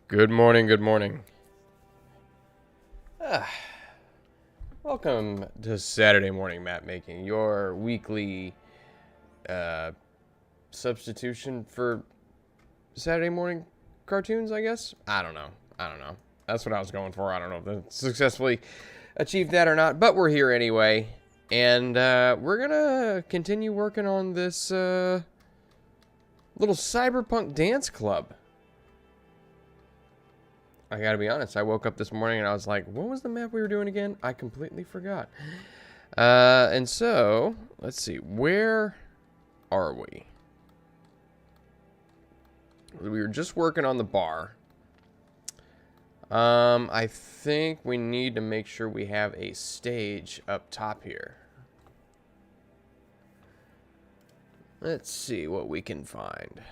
Good morning, good morning. Ah, welcome to Saturday Morning Mapmaking, your weekly uh, substitution for Saturday morning cartoons, I guess? I don't know. That's what I was going for. I don't know if I successfully achieved that or not, but we're here anyway. And we're going to continue working on this little cyberpunk dance club. I gotta be honest, I woke up this morning and I was like, what was the map we were doing again? I completely forgot. And so, let's see, where are we? We were just working on the bar. I think we need to make sure we have a stage up top here. Let's see what we can find.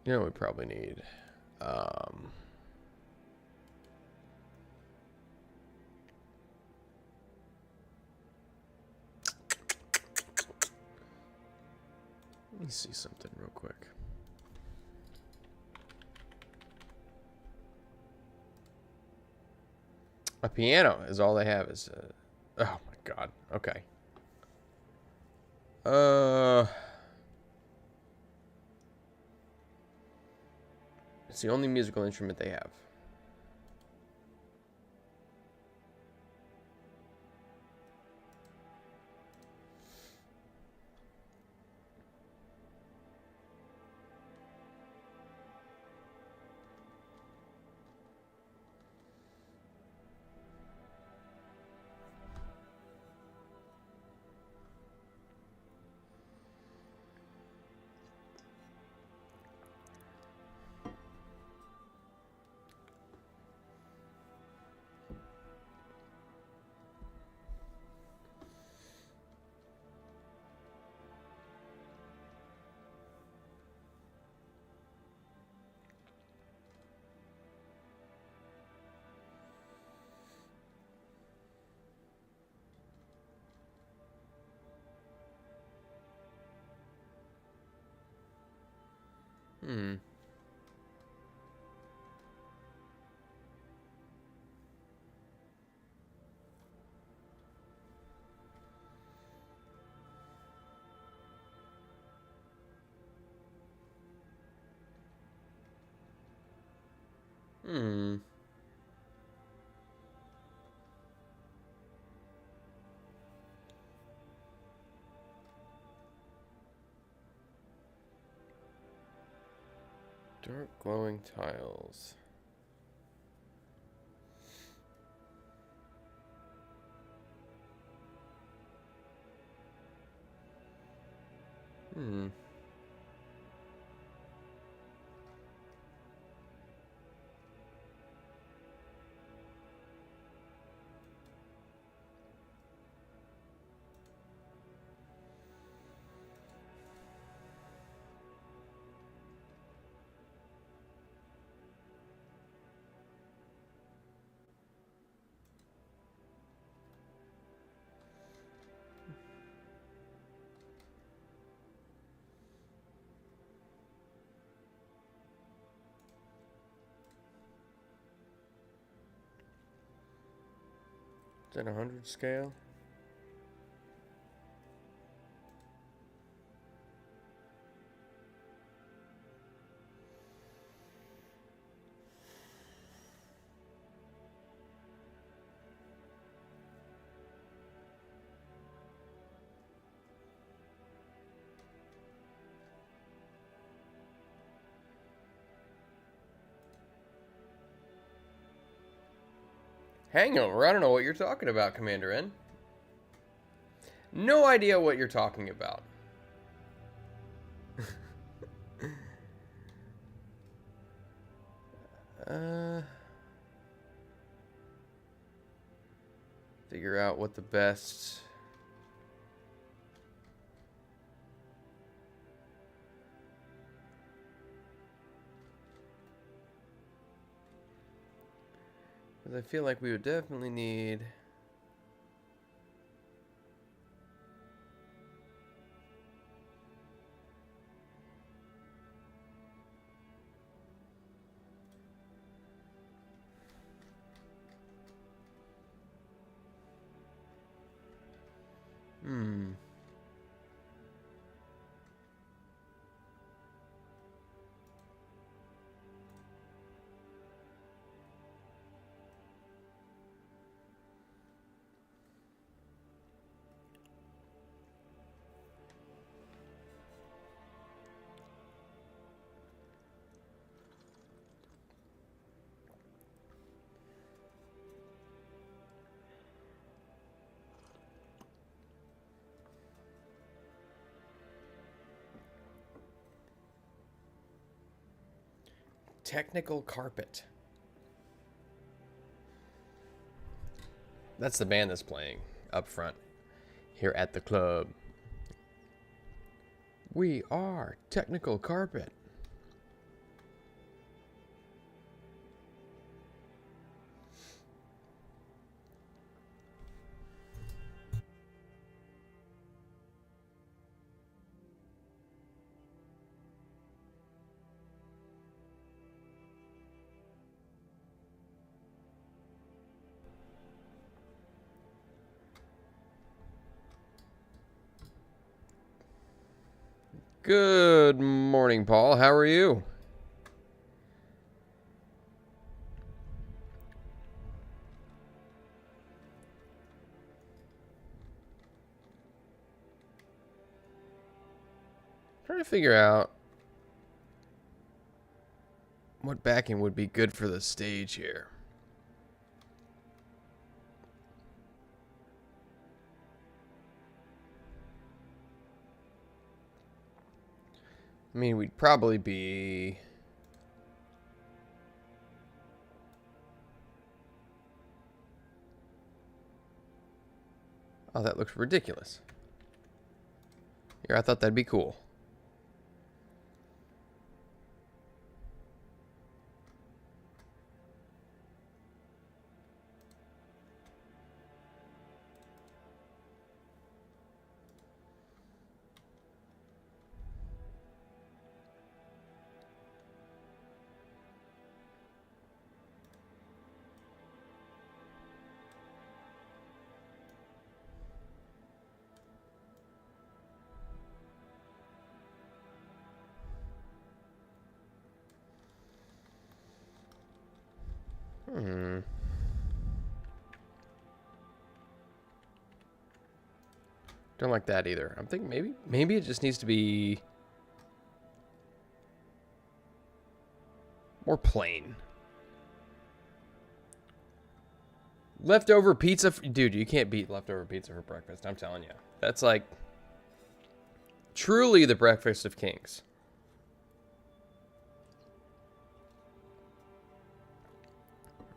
You know what we probably need? Let me see something real quick. A piano is all they have is oh my god. Okay. It's the only musical instrument they have. Hmm. Hmm. Dark glowing tiles. Hmm. Is that 100 scale? Hang over. I don't know what you're talking about, Commander N. No idea what you're talking about. uh, Figure out what the best Because I feel like we would definitely need... Hmm. Technical carpet. That's the band that's playing up front here at the club. We are Technical Carpet. Good morning, Paul. How are you? Trying to figure out what backing would be good for the stage here. I mean, we'd probably be... Oh, that looks ridiculous. Here, I thought that'd be cool. Don't like that either. I'm thinking maybe it just needs to be more plain. Leftover pizza. Dude, you can't beat leftover pizza for breakfast. I'm telling you. That's like truly the breakfast of kings.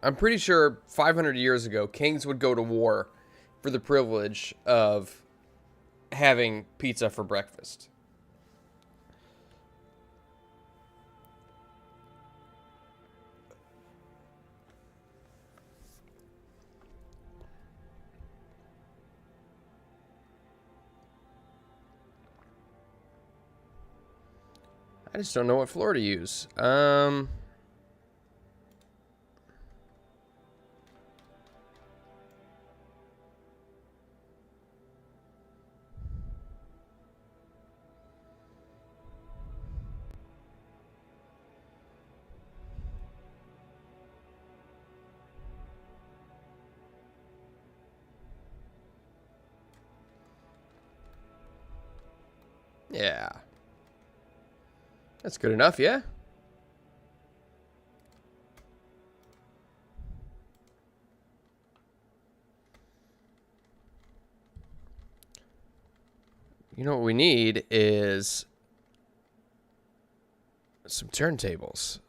I'm pretty sure 500 years ago, kings would go to war for the privilege of having pizza for breakfast. I just don't know what floor to use. Yeah. That's good enough, yeah? You know what we need is some turntables.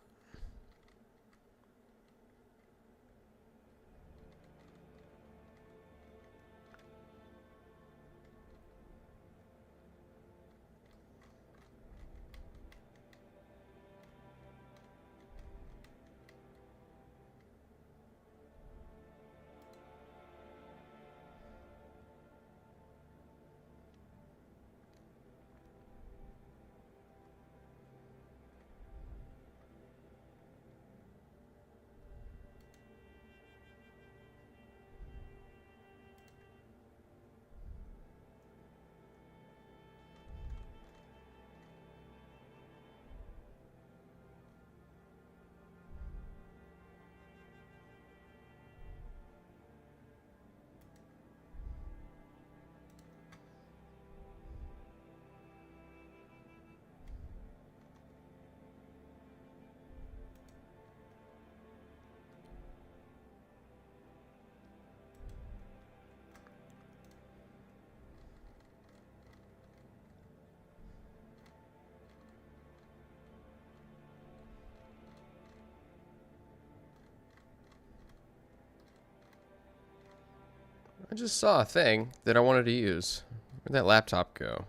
I just saw a thing that I wanted to use. Where'd that laptop go?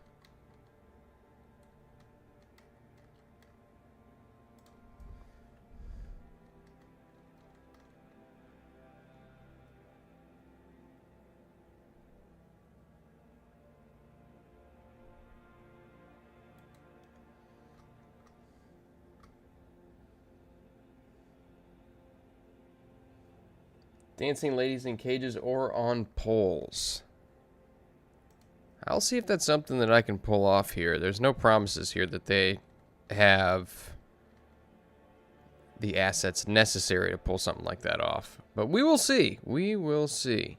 Dancing ladies in cages or on poles. I'll see if that's something that I can pull off here. There's no promises here that they have the assets necessary to pull something like that off. But we will see. We will see.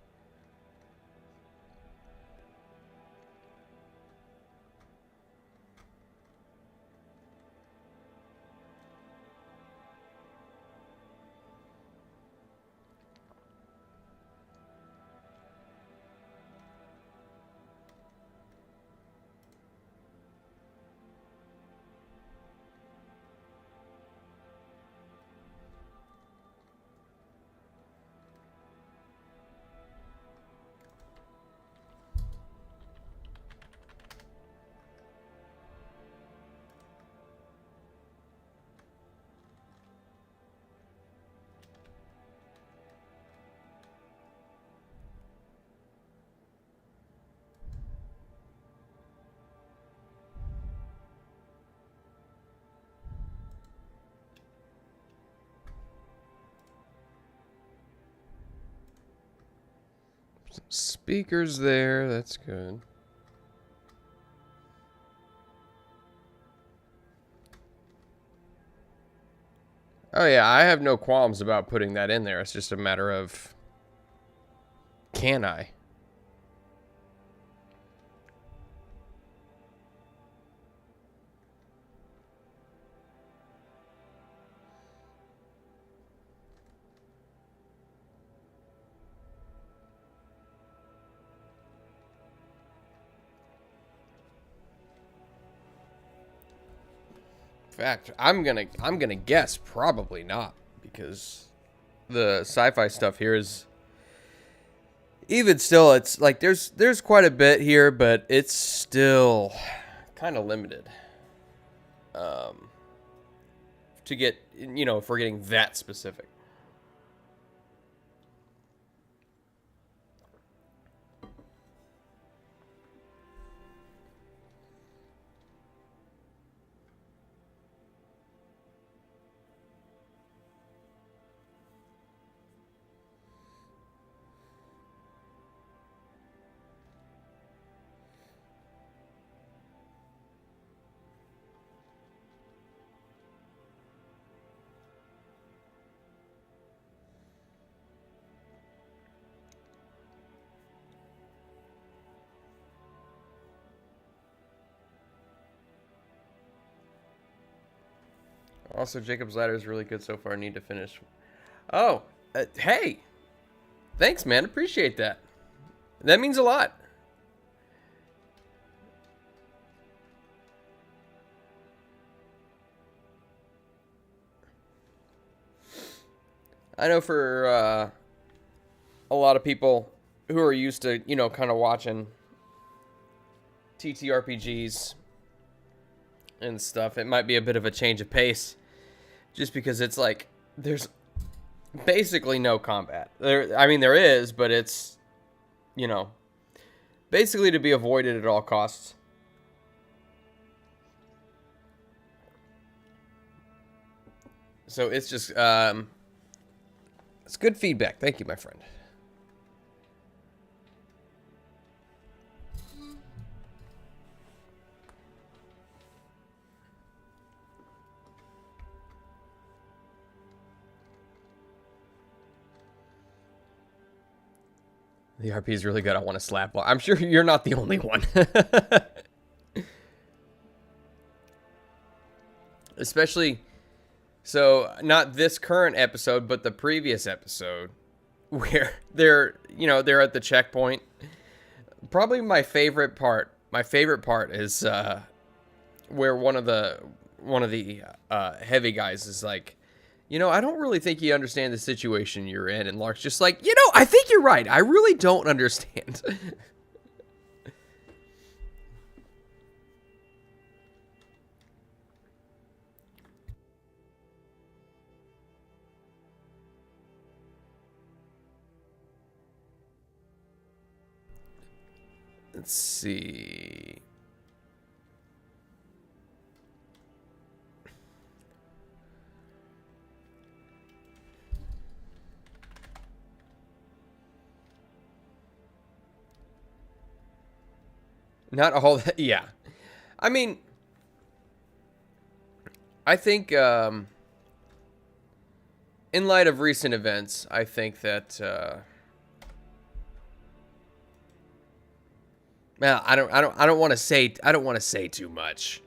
Some speakers there. That's good. Oh yeah, I have no qualms about putting that in there. It's just a matter of, can I? In fact, I'm gonna guess probably not, because the sci-fi stuff here is, even still, it's like there's quite a bit here, but it's still kind of limited. To get, if we're getting that specific. Also, Jacob's Ladder is really good so far. I need to finish. Oh, hey, thanks, man. Appreciate that. That means a lot. I know for a lot of people who are used to, kind of watching TTRPGs and stuff, it might be a bit of a change of pace, just because it's like there's basically no combat. There is, but it's, basically to be avoided at all costs. So it's just, it's good feedback. Thank you, my friend. The RP is really good. I want to slap. I'm sure you're not the only one. Especially, so not this current episode, but the previous episode, where they're at the checkpoint. Probably my favorite part. My favorite part is where one of the heavy guys is like, I don't really think you understand the situation you're in. And Lark's just like, I think you're right. I really don't understand. Let's see. Not all that. Yeah. I mean, I think, in light of recent events, I think that, well, I don't want to say too much.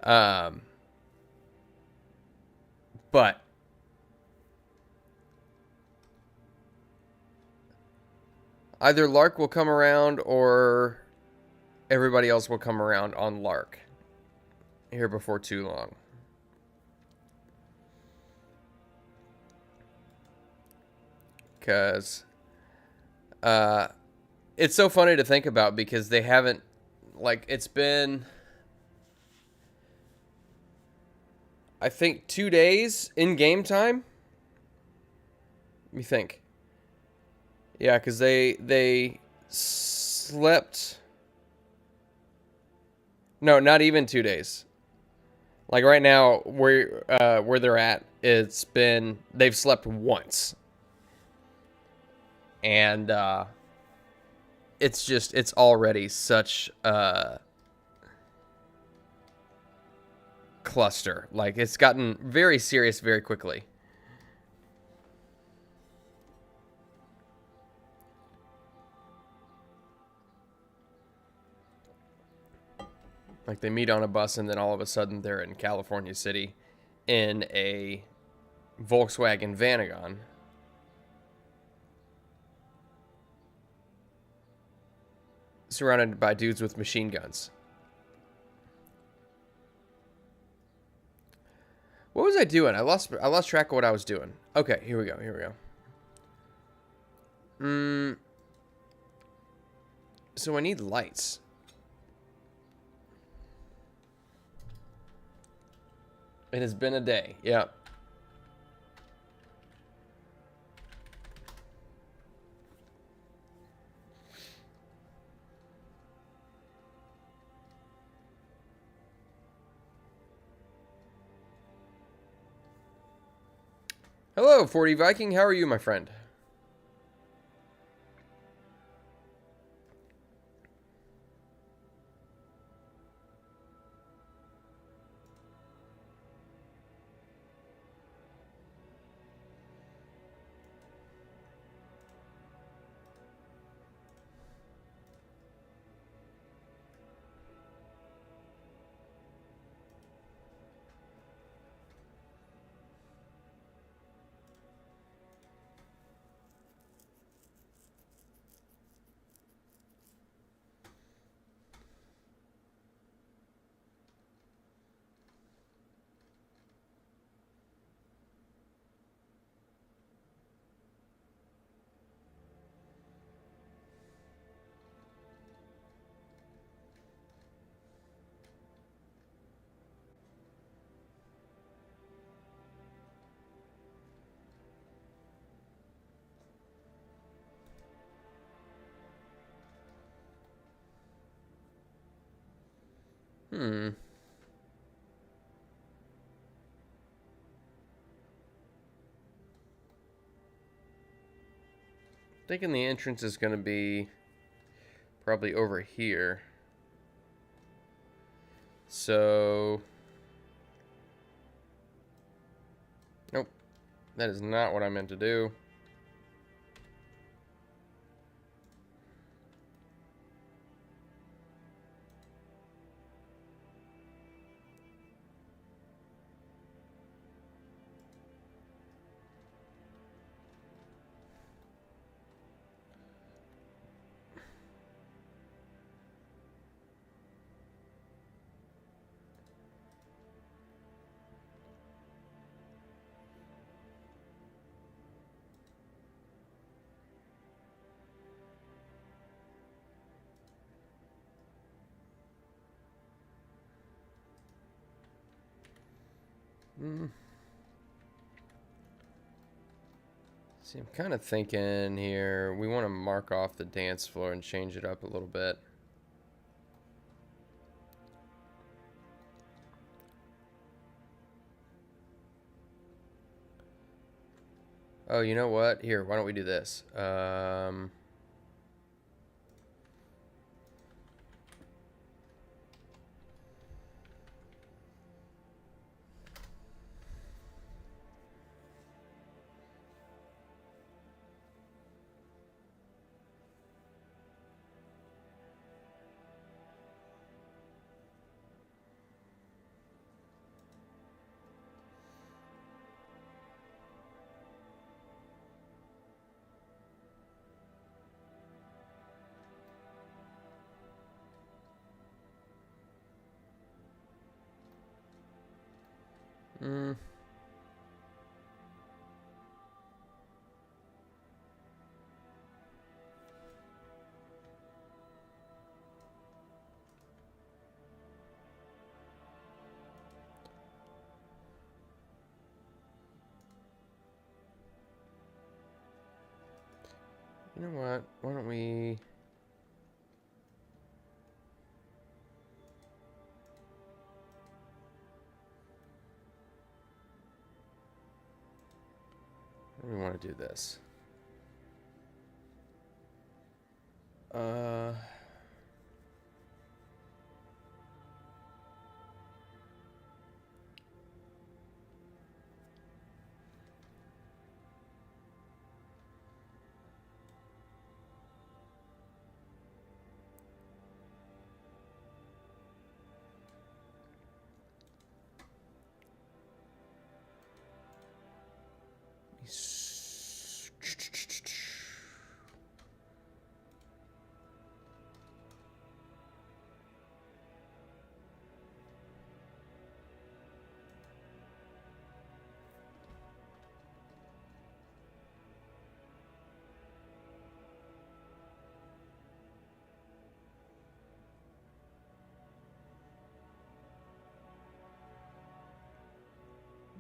Um, but either Lark will come around or everybody else will come around on Lark here before too long. Because it's so funny to think about because they haven't, like, it's been, I think, 2 days in game time. Let me think. Yeah, because they slept. No, not even 2 days. Like right now, where they're at, they've slept once, and it's already such a cluster. Like it's gotten very serious very quickly. Like they meet on a bus and then all of a sudden they're in California City in a Volkswagen Vanagon. Surrounded by dudes with machine guns. What was I doing? I lost track of what I was doing. Okay, here we go. So I need lights. It has been a day. Yeah. Hello, 40 Viking. How are you, my friend? Thinking the entrance is going to be probably over here. So, nope, that is not what I meant to do. See, I'm kind of thinking here, we want to mark off the dance floor and change it up a little bit. Oh, you know what? Here, why don't we do this? Hmm. You know what? Why don't we... We want to do this. Uh...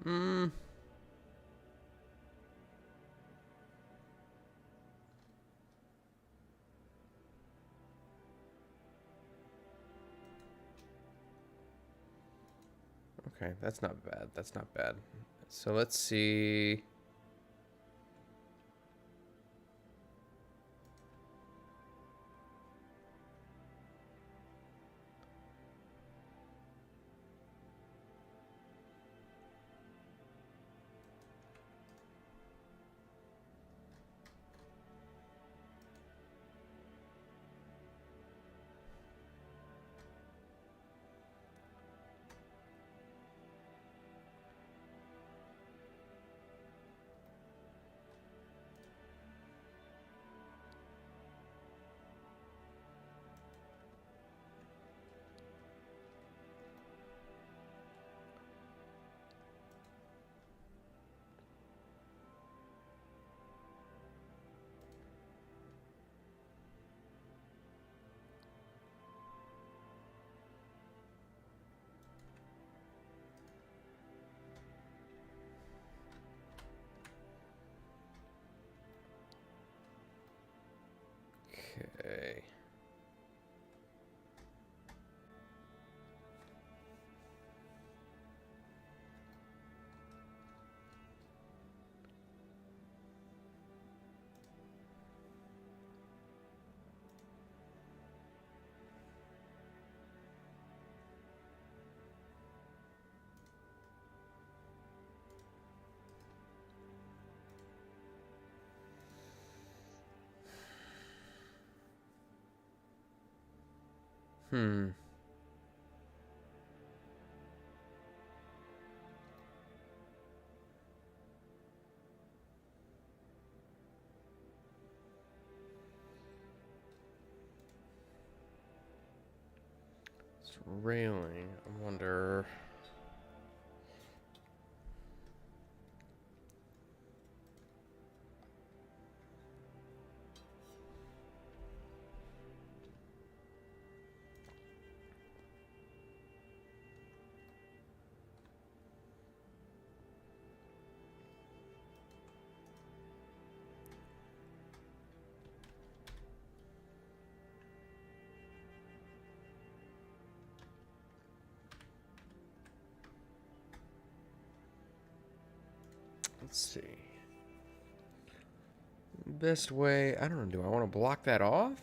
Hmm. Okay, that's not bad. That's not bad. So let's see. Okay. Hmm. It's railing. I wonder. Let's see. Best way, I don't know, do I want to block that off?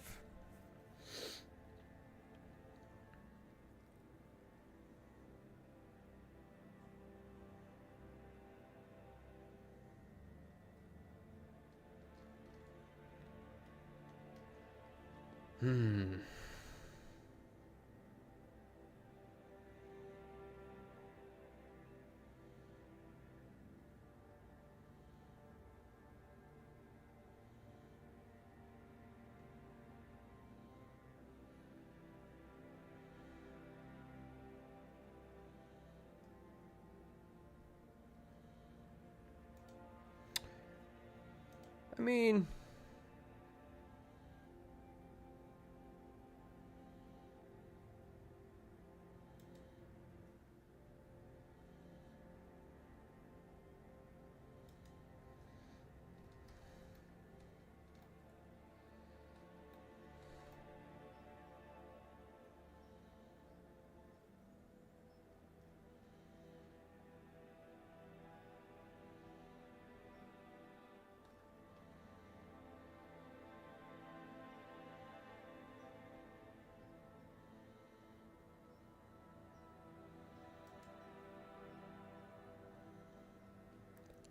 I mean,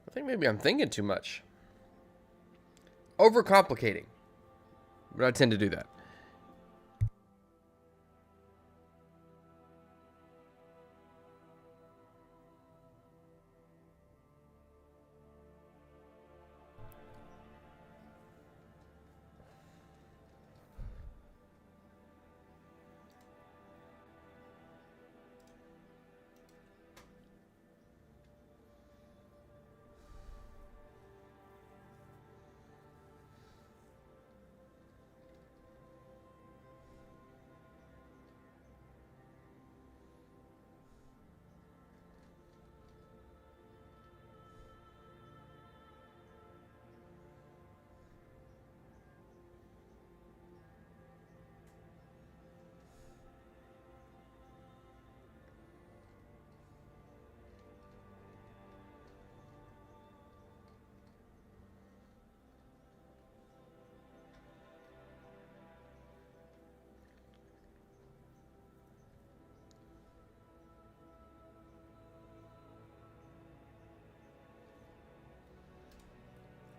I think maybe I'm thinking too much. Overcomplicating. But I tend to do that.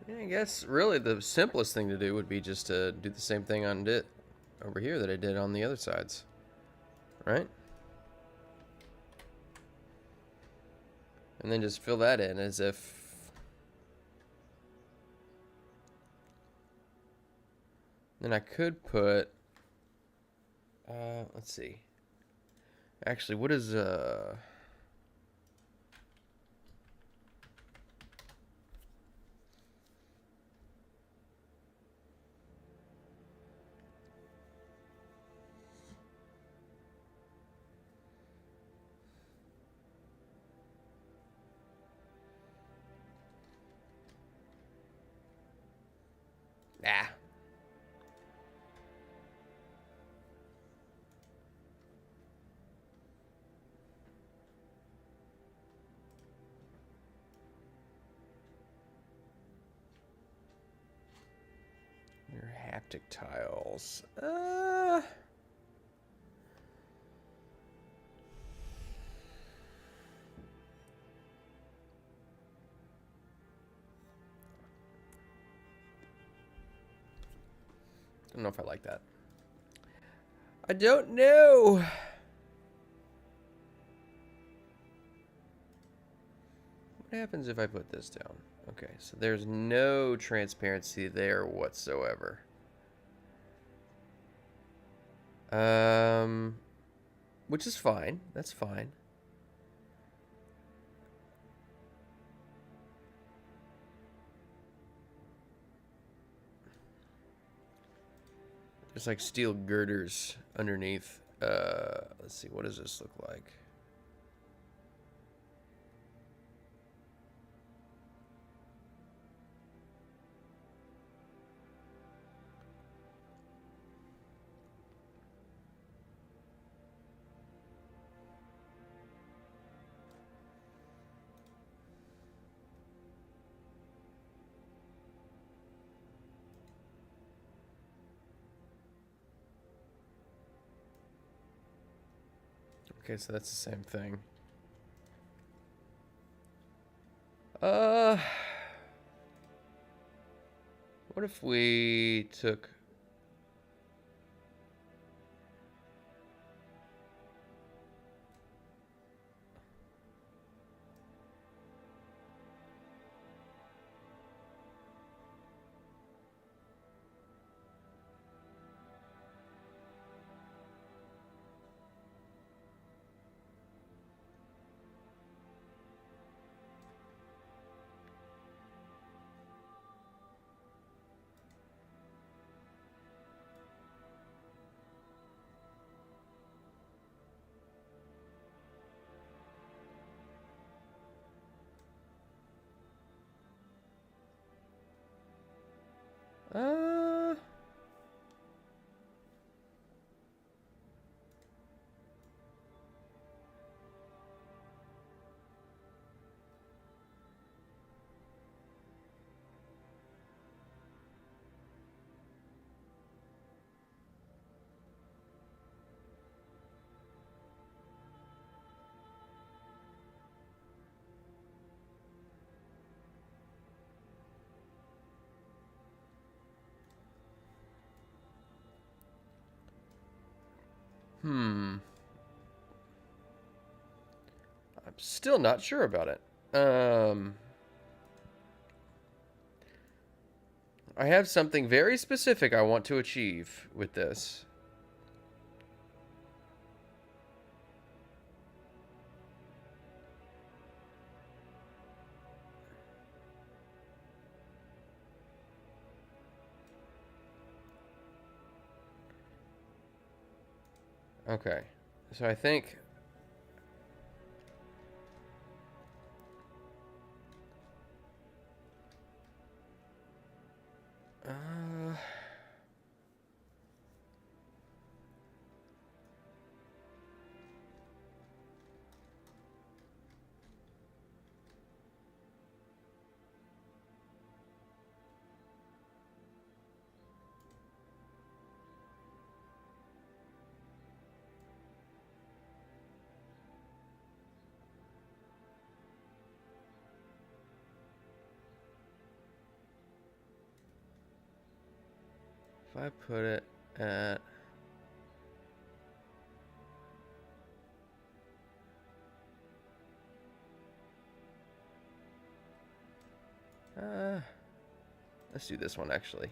Yeah, I guess really the simplest thing to do would be just to do the same thing on it over here that I did on the other sides. Right? And then just fill that in as if... Then I could put... let's see. Actually, what is... Ah. Your haptic tiles. I don't know if I like that. I don't know. What happens if I put this down? Okay, so there's no transparency there whatsoever. Which is fine. That's fine. There's like steel girders underneath. Let's see, what does this look like? Okay, so that's the same thing. What if we took... Uh... I'm still not sure about it. I have something very specific I want to achieve with this. Okay, so I think... if I put it at... let's do this one, actually.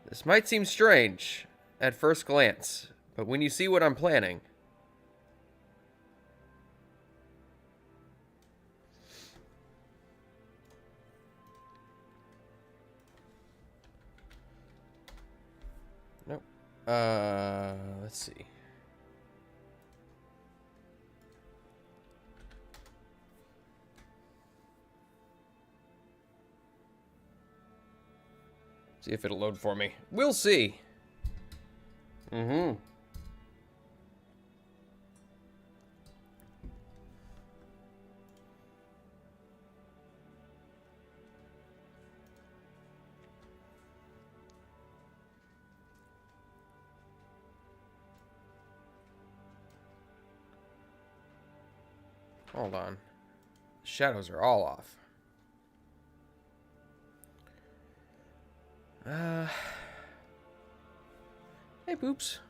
This might seem strange at first glance, but when you see what I'm planning... Nope. Let's see. See if it'll load for me. We'll see. Mm-hmm. Hold on. Shadows are all off. Hey, Boops.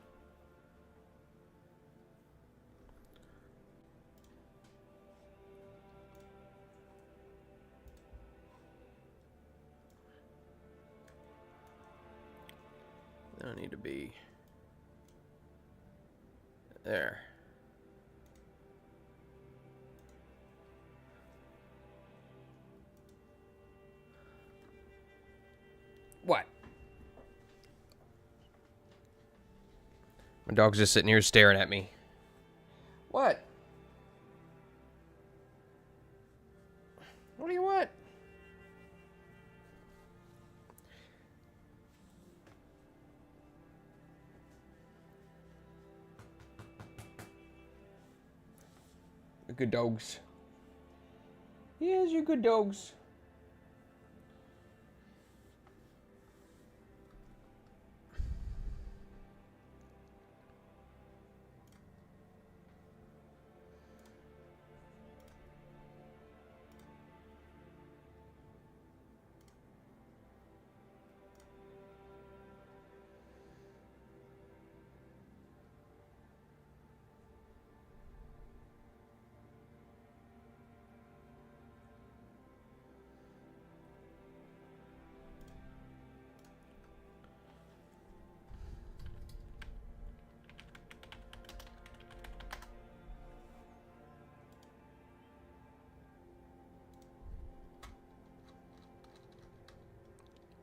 I don't need to be there. What? My dog's just sitting here staring at me. What? What do you want? You're good dogs. Yes, you're good dogs.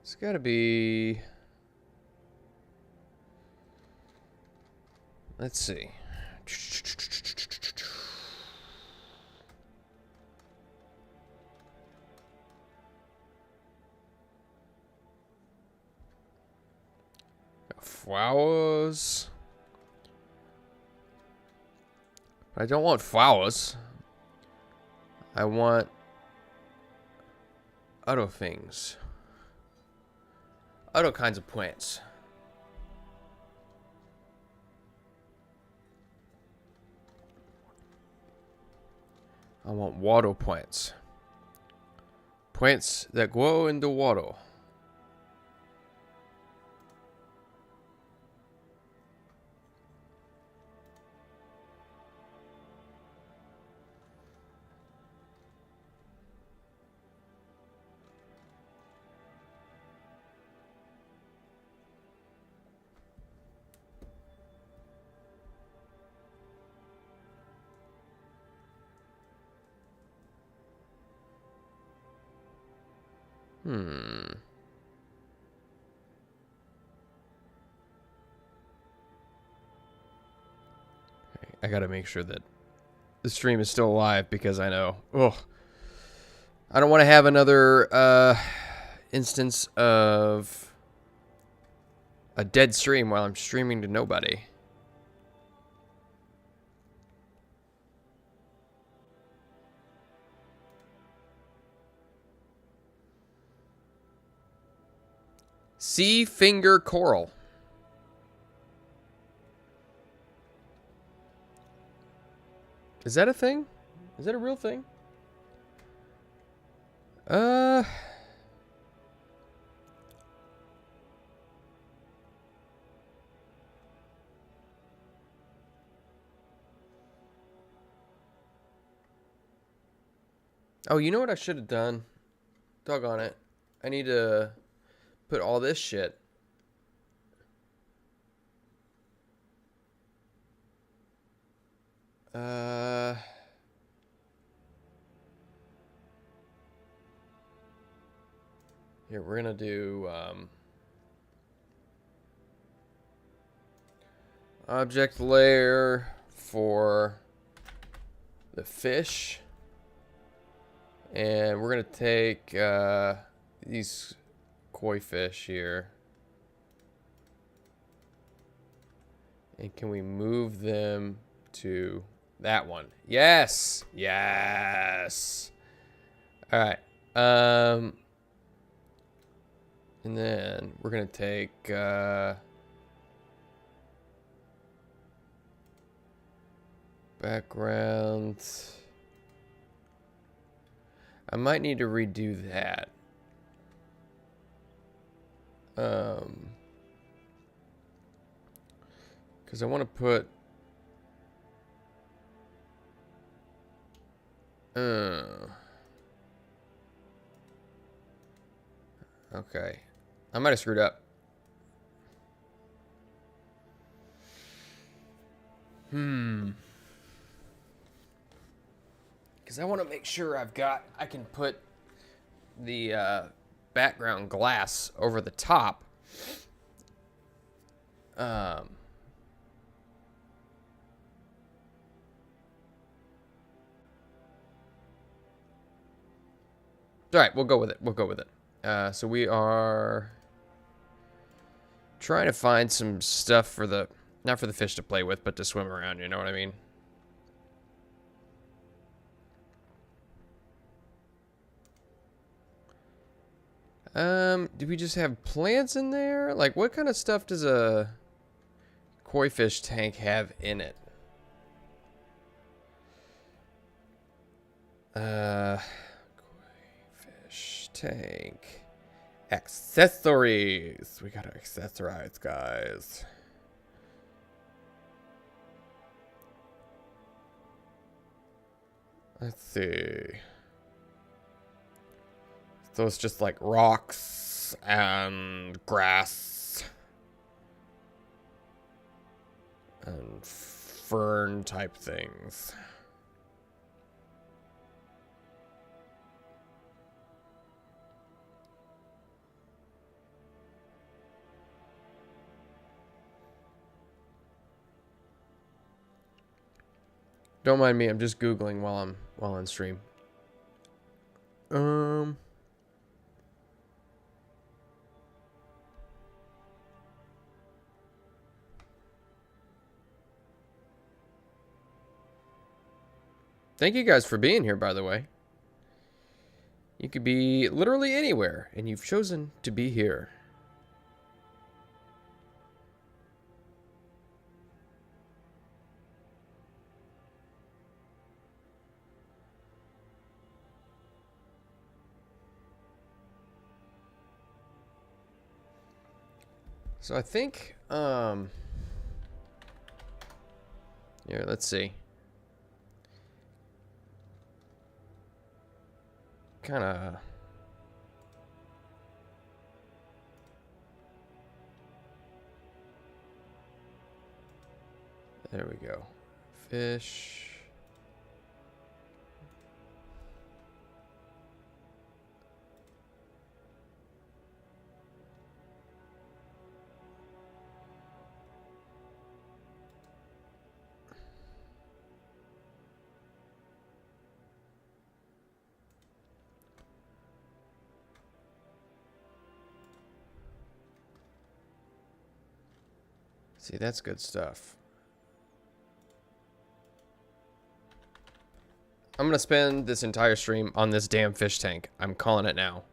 It's gotta be... Let's see. Flowers. I don't want flowers. I want other things. Other kinds of plants. I want water plants. Plants that grow in the water. I gotta make sure that the stream is still alive because I know. Oh, I don't want to have another instance of a dead stream while I'm streaming to nobody. Sea finger coral. Is that a thing? Is that a real thing? Oh, you know what I should have done? Doggone it. I need to put all this shit. Here, we're gonna do, object layer for the fish. And we're gonna take, these koi fish here. And can we move them to that one? Yes! Yes! Alright. And then we're gonna take, background. I might need to redo that. Because I want to put... Okay. I might have screwed up. Because I want to make sure I can put the background glass over the top. Alright, we'll go with it. We'll go with it. So we are trying to find some stuff for the... Not for the fish to play with, but to swim around, you know what I mean? Do we just have plants in there? Like, what kind of stuff does a koi fish tank have in it? Koi fish tank. Accessories. We gotta accessorize, guys. Let's see. So it's just like rocks and grass and fern type things. Don't mind me. I'm just Googling while on stream. Thank you guys for being here, by the way. You could be literally anywhere, and you've chosen to be here. So I think, here, let's see. Kind of... There we go. Fish. See, that's good stuff. I'm gonna spend this entire stream on this damn fish tank. I'm calling it now.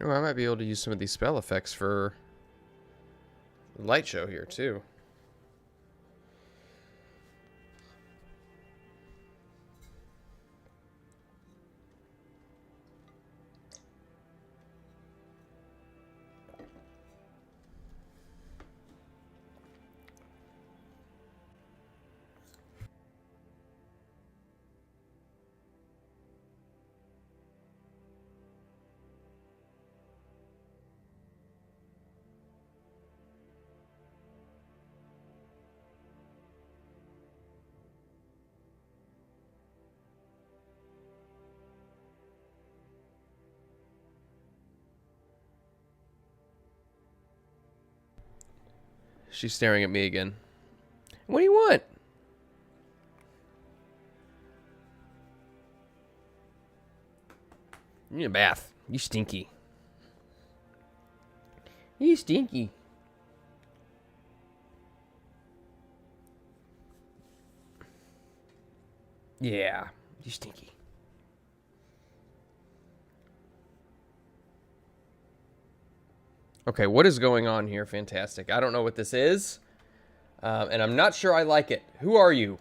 Oh, I might be able to use some of these spell effects for the light show here, too. She's staring at me again. What do you want? You need a bath. You stinky. You stinky. Yeah, you stinky. Okay, what is going on here? Fantastic. I don't know what this is. And I'm not sure I like it. Who are you?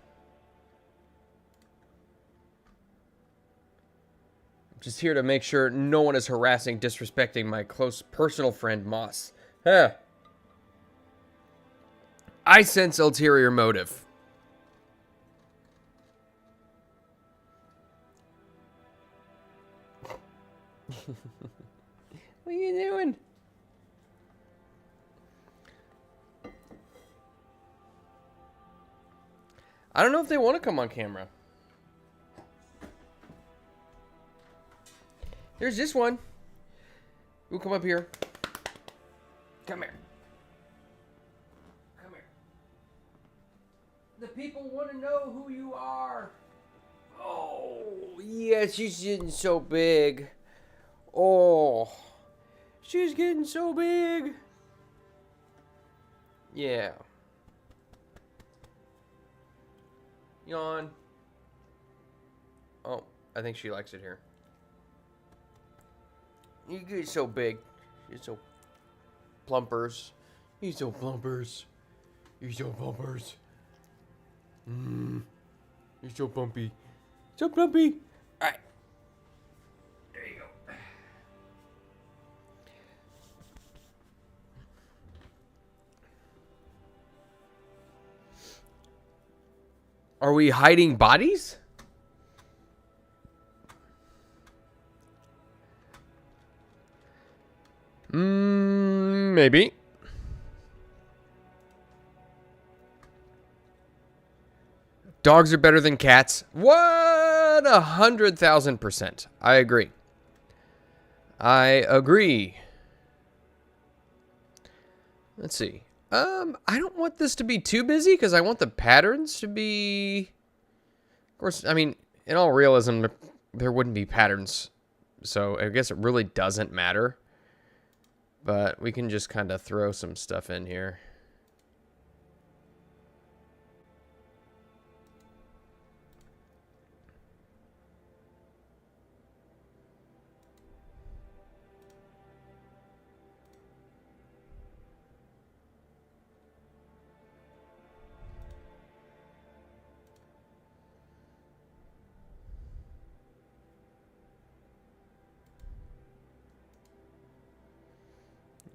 I'm just here to make sure no one is harassing, disrespecting my close personal friend, Moss. Huh. I sense ulterior motive. What are you doing? I don't know if they want to come on camera. There's this one. Ooh, come up here. Come here. Come here. The people want to know who you are. Oh, yeah, she's getting so big. Oh, she's getting so big. Yeah. Yawn. Oh, I think she likes it here. You get so big. You're so plumpers. You're so plumpers. You're so plumpers. You're so bumpy. So plumpy. All right. There you go. Are we hiding bodies? Maybe. Dogs are better than cats. What? 100,000%. I agree. I agree. Let's see. I don't want this to be too busy because I want the patterns to be... Of course, I mean, in all realism, there wouldn't be patterns. So I guess it really doesn't matter. But we can just kind of throw some stuff in here.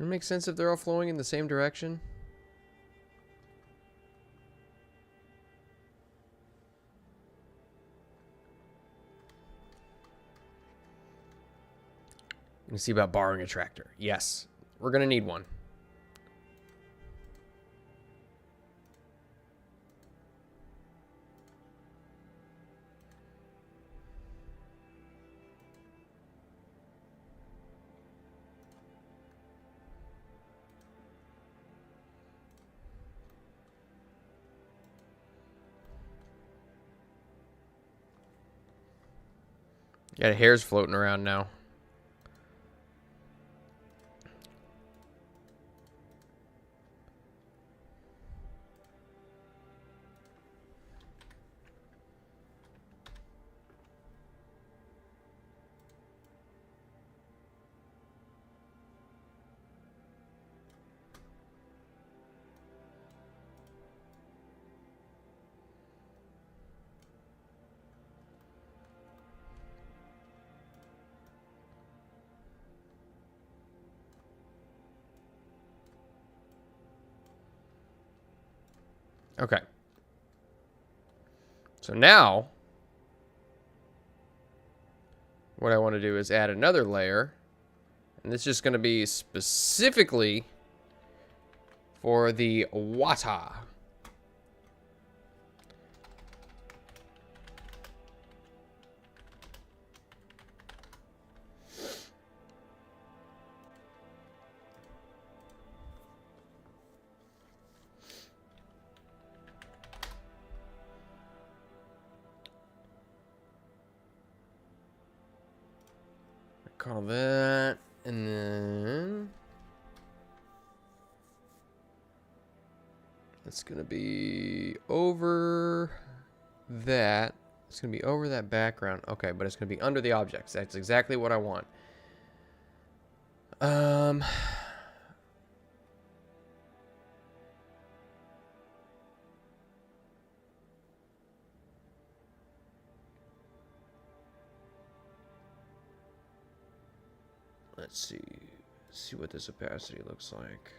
It makes sense if they're all flowing in the same direction. You can see about borrowing a tractor. Yes, we're going to need one. Yeah, hairs floating around now. Okay. So now, what I want to do is add another layer. And this is just going to be specifically for the water. Call that, and then it's going to be over that. It's going to be over that background. Okay, but it's going to be under the objects. That's exactly what I want. Let's see. See what this opacity looks like.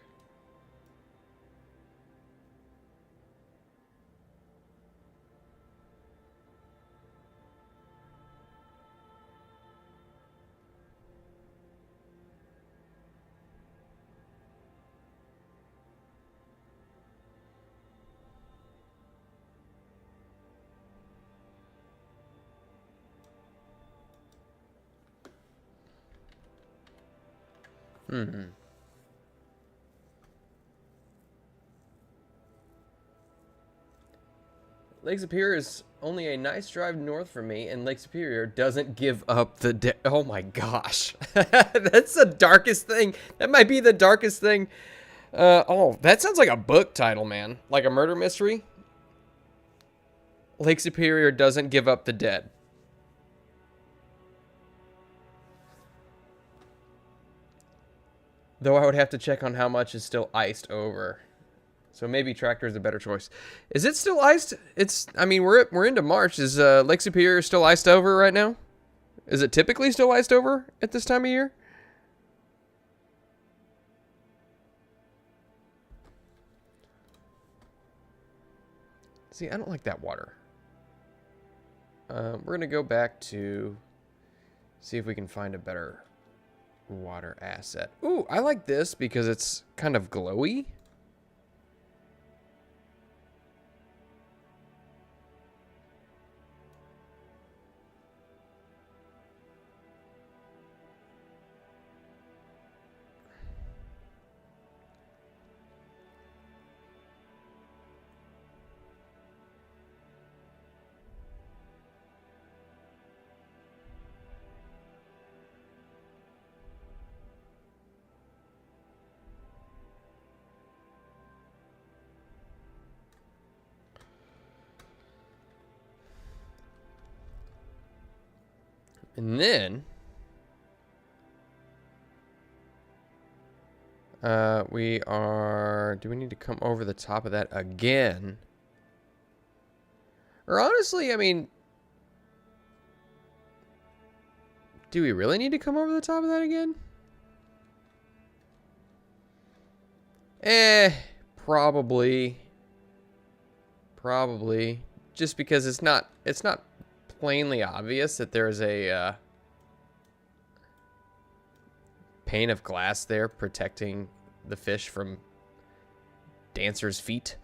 Lake Superior is only a nice drive north from me, and Lake Superior doesn't give up the oh my gosh. That's the darkest thing. That might be the darkest thing. Oh, that sounds like a book title, man. Like a murder mystery. Lake Superior doesn't give up the dead. Though I would have to check on how much is still iced over. So maybe Tractor is a better choice. Is it still iced? I mean, we're into March. Is Lake Superior still iced over right now? Is it typically still iced over at this time of year? See, I don't like that water. We're going to go back to see if we can find a better water asset. Ooh, I like this because it's kind of glowy. And then do we need to come over the top of that again? Or honestly, I mean, do we really need to come over the top of that again? Probably. Probably. Just because it's not plainly obvious that there's a pane of glass there protecting the fish from dancers' feet.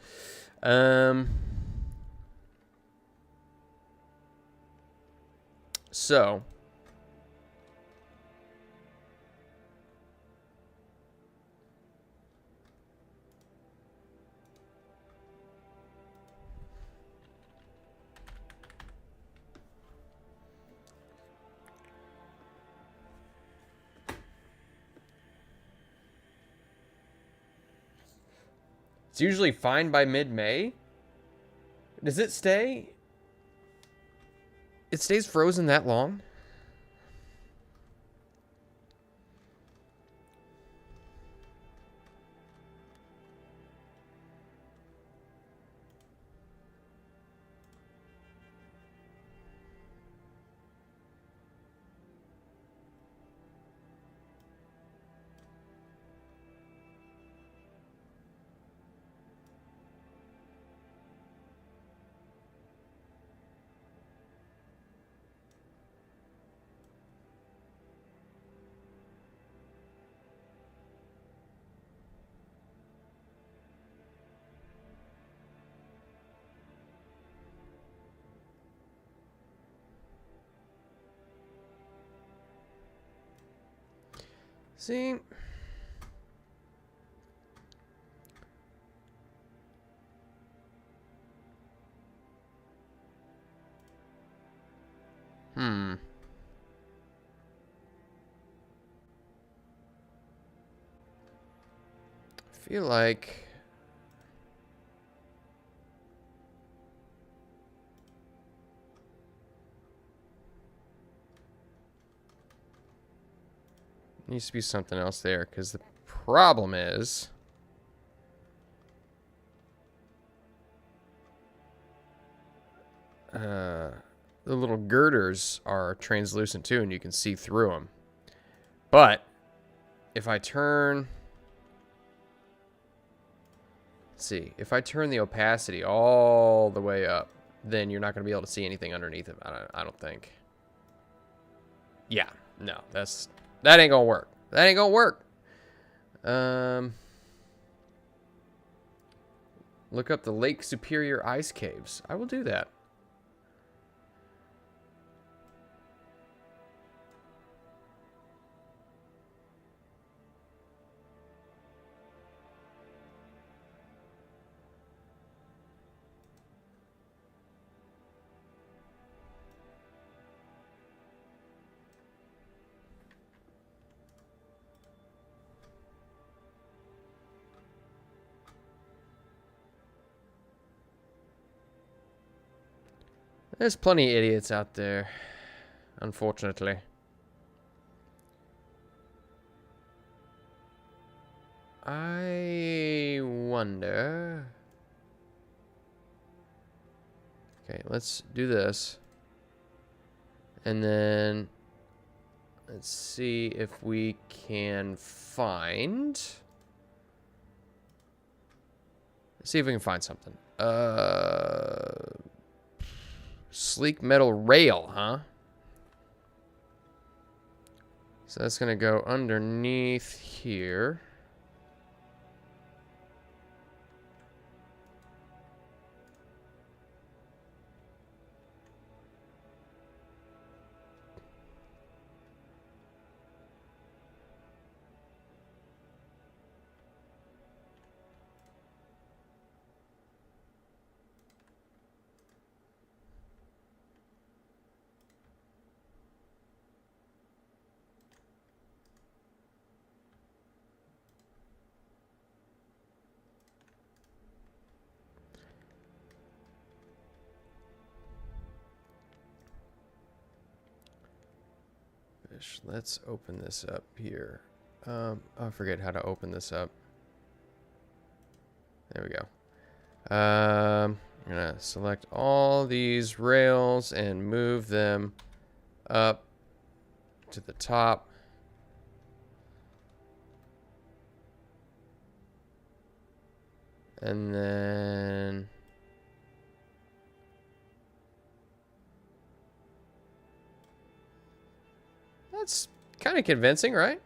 So it's usually fine by mid-May. Does it stay? It stays frozen that long? See? I feel like needs to be something else there, because the problem is the little girders are translucent too, and you can see through them. But if I turn... Let's see. If I turn the opacity all the way up, then you're not going to be able to see anything underneath it. I don't think. Yeah. No. That ain't going to work. That ain't going to work. Look up the Lake Superior ice caves. I will do that. There's plenty of idiots out there, unfortunately. I wonder... Okay, let's do this. And then... Let's see if we can find... Let's see if we can find something. Sleek metal rail, huh? So that's gonna go underneath here. Let's open this up here. I forget how to open this up. There we go. I'm gonna select all these rails and move them up to the top. And then... That's kind of convincing, right?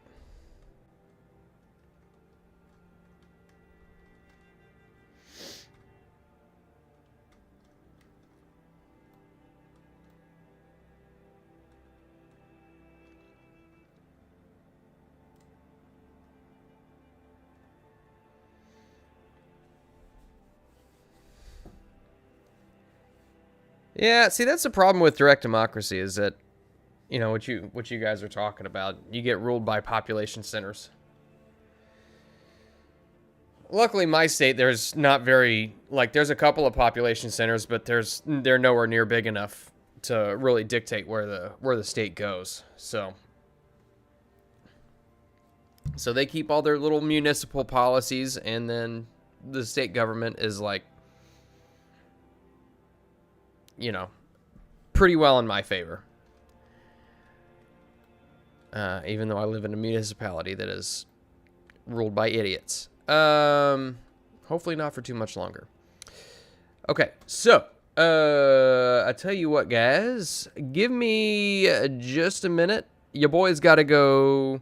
Yeah, see, that's the problem with direct democracy is that, you know, what you guys are talking about, you get ruled by population centers. Luckily, my state, there's not very, like, there's a couple of population centers, but they're nowhere near big enough to really dictate where the state goes. So they keep all their little municipal policies, and then the state government is like, you know, pretty well in my favor. Even though I live in a municipality that is ruled by idiots. Hopefully not for too much longer. Okay, so, I tell you what, guys. Give me just a minute. Your boy's got to go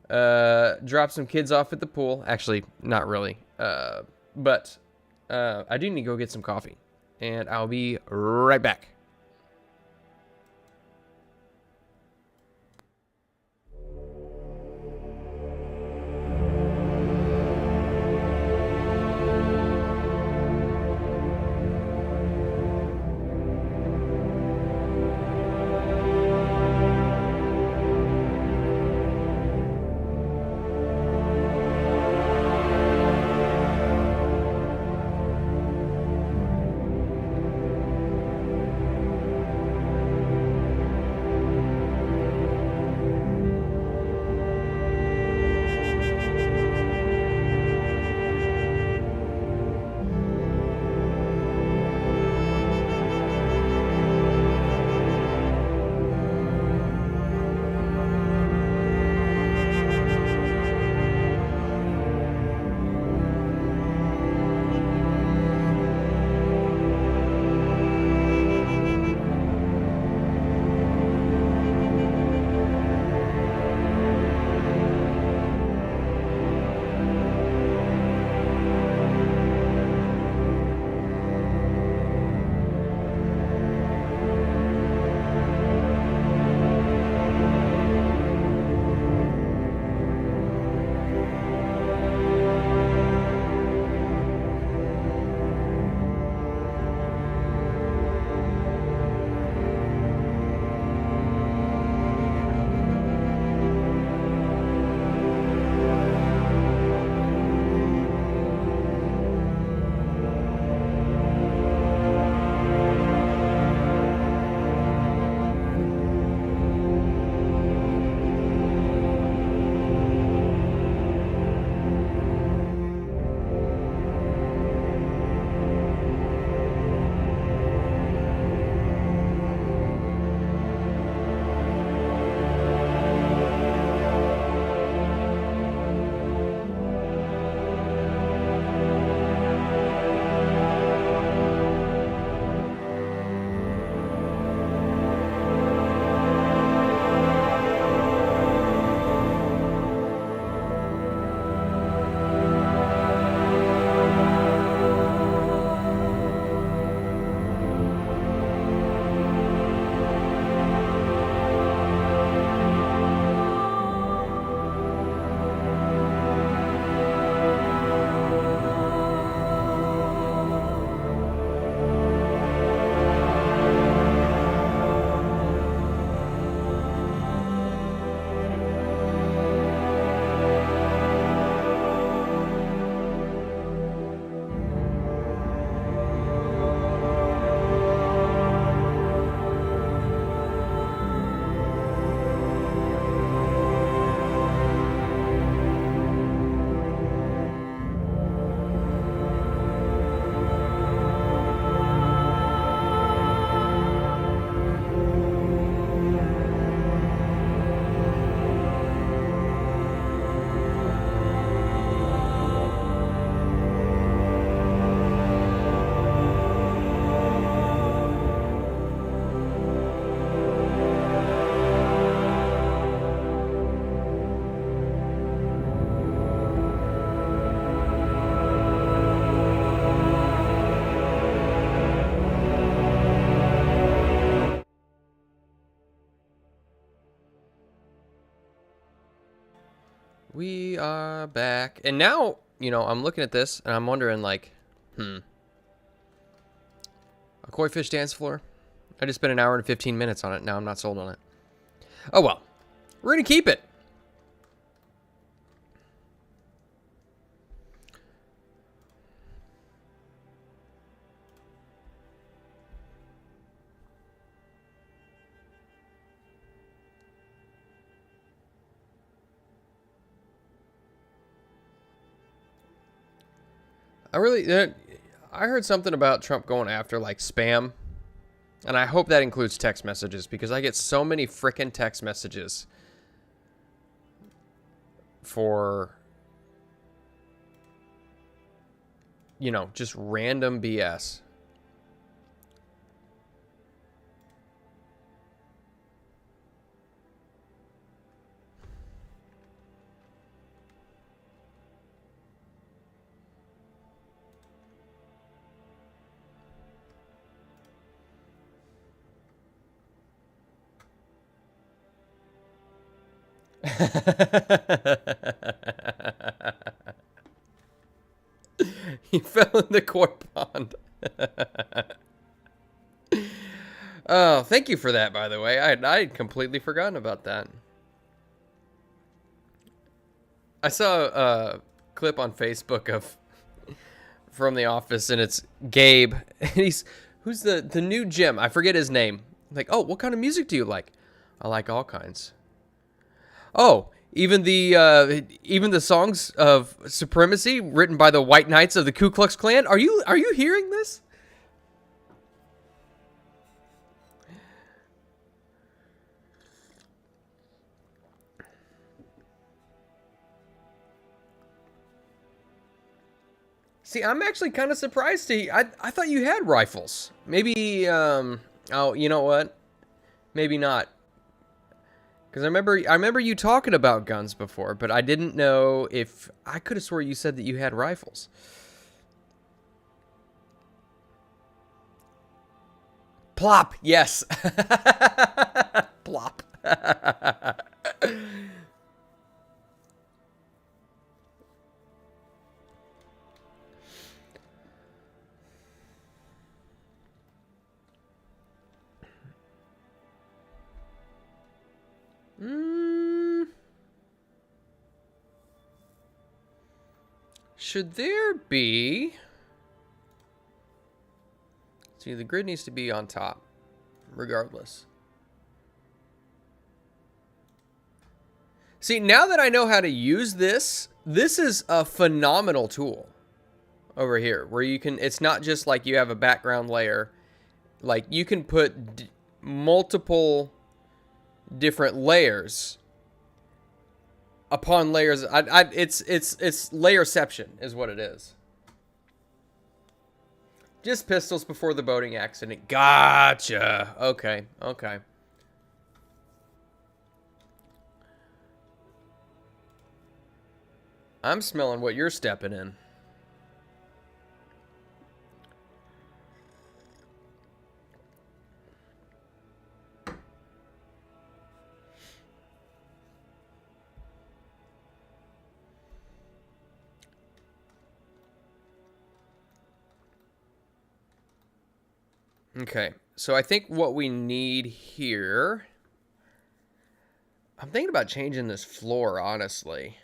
drop some kids off at the pool. Actually, not really. But I do need to go get some coffee. And I'll be right back. We are back. And now, I'm looking at this and I'm wondering, like, a koi fish dance floor? I just spent an hour and 15 minutes on it. Now I'm not sold on it. Oh, well. We're going to keep it. I heard something about Trump going after, like, spam. And I hope that includes text messages because I get so many frickin' text messages for, just random BS. He fell in the koi pond. Oh, thank you for that, by the way. I'd completely forgotten about that. I saw a clip on Facebook of from The Office, and it's Gabe. And who's the new Jim? I forget his name. Like, oh, what kind of music do you like? I like all kinds. Oh, even the songs of supremacy written by the White Knights of the Ku Klux Klan. Are you hearing this? See, I'm actually kind of surprised I thought you had rifles. Maybe oh, you know what? Maybe not. Because I remember you talking about guns before, but I didn't know if I could have swore you said that you had rifles. Plop, yes. Plop. Should there be... See, the grid needs to be on top, regardless. See, now that I know how to use this, this is a phenomenal tool over here, where you can, it's not just like you have a background layer. Like, you can put multiple different layers upon layers. It's layerception is what it is. Just pistols before the boating accident. Gotcha. Okay. I'm smelling what you're stepping in. Okay, so I think what we need here... I'm thinking about changing this floor, honestly.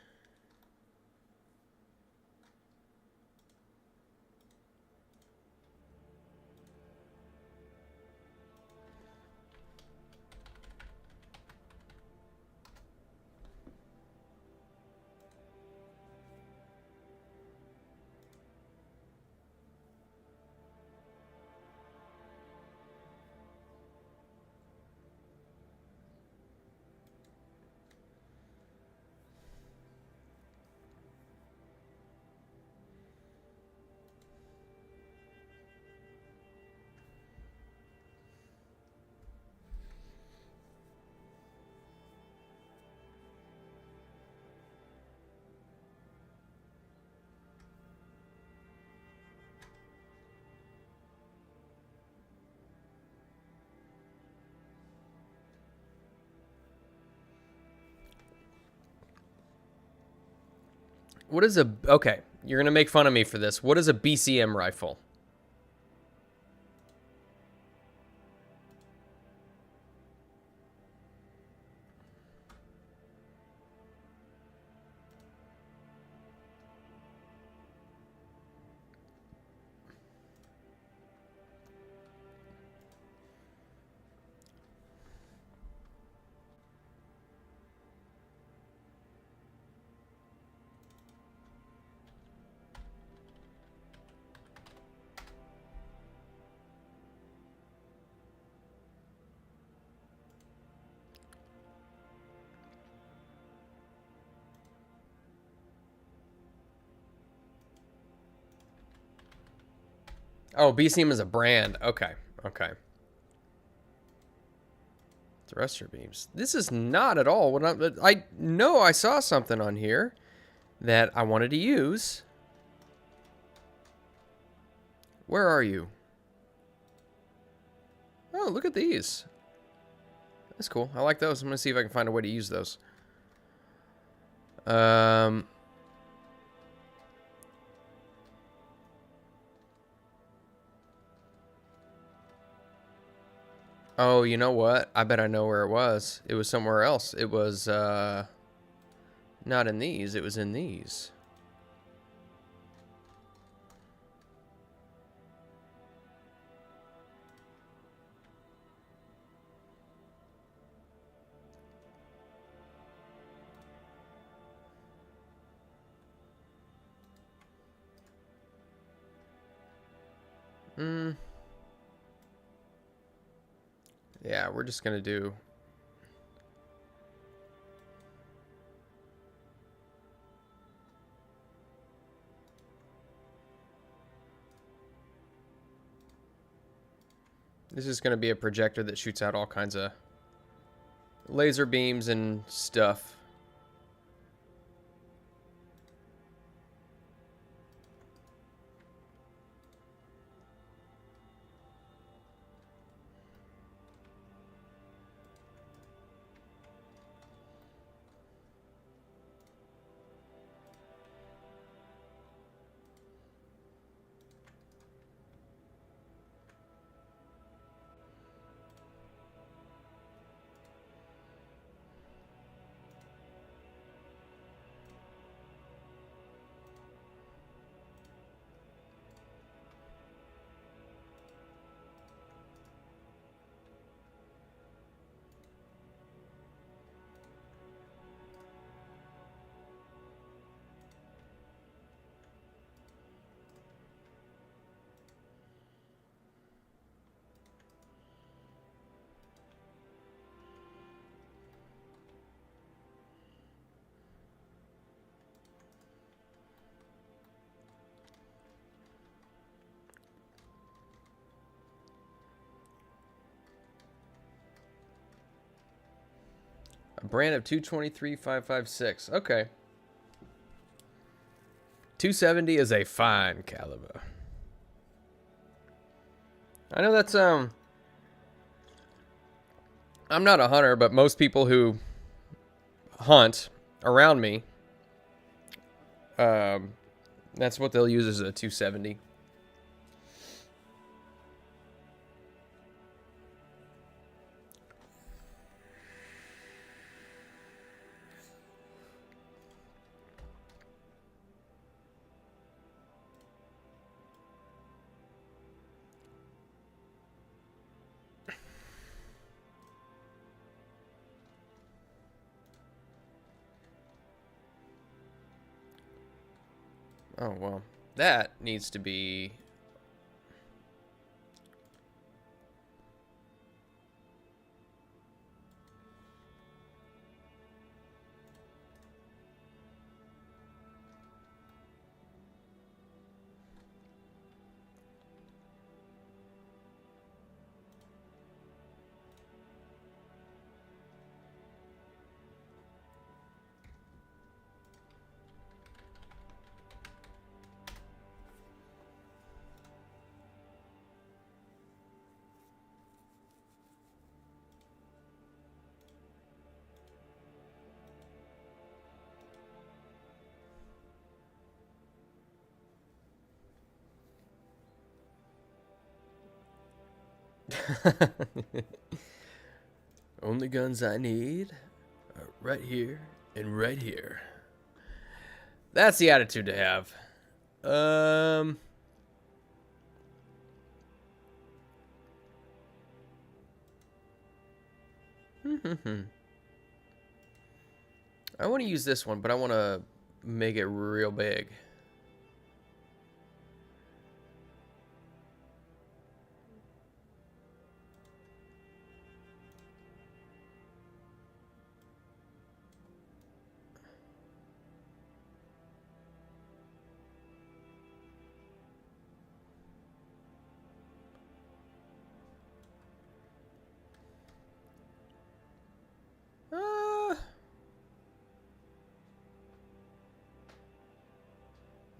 What is a... Okay, you're going to make fun of me for this. What is a BCM rifle? Oh, BCM is a brand. Okay. Okay. Thruster beams. This is not at all what I know I saw something on here that I wanted to use. Where are you? Oh, look at these. That's cool. I like those. I'm going to see if I can find a way to use those. Oh, you know what? I bet I know where it was. It was somewhere else. It was, not in these. It was in these. Yeah, we're just gonna do... This is gonna be a projector that shoots out all kinds of laser beams and stuff. A brand of 223-556. Okay. 270 is a fine caliber. I know that's, I'm not a hunter, but most people who hunt around me, that's what they'll use as a 270. Oh, well, that needs to be... Only guns I need are right here and right here. That's the attitude to have. I want to use this one, but I want to make it real big.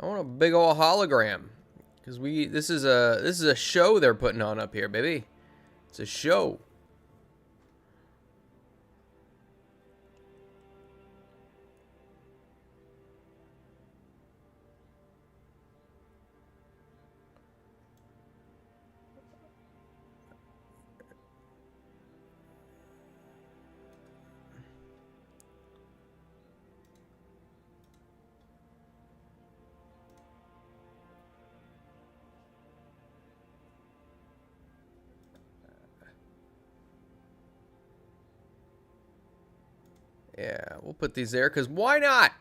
I want a big old hologram, because this is a show they're putting on up here, baby. It's a show. Yeah, we'll put these there, because why not?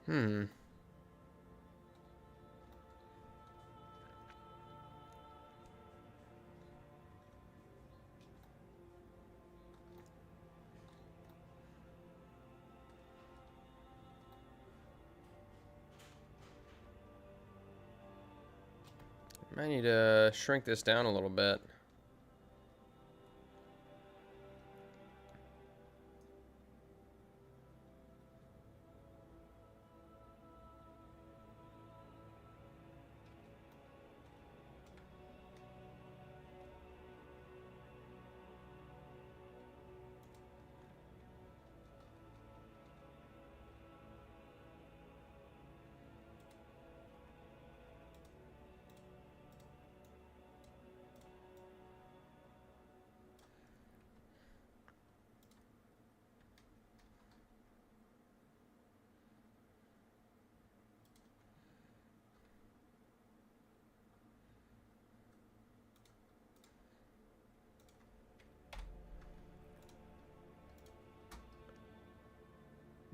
Hmm. I need to shrink this down a little bit.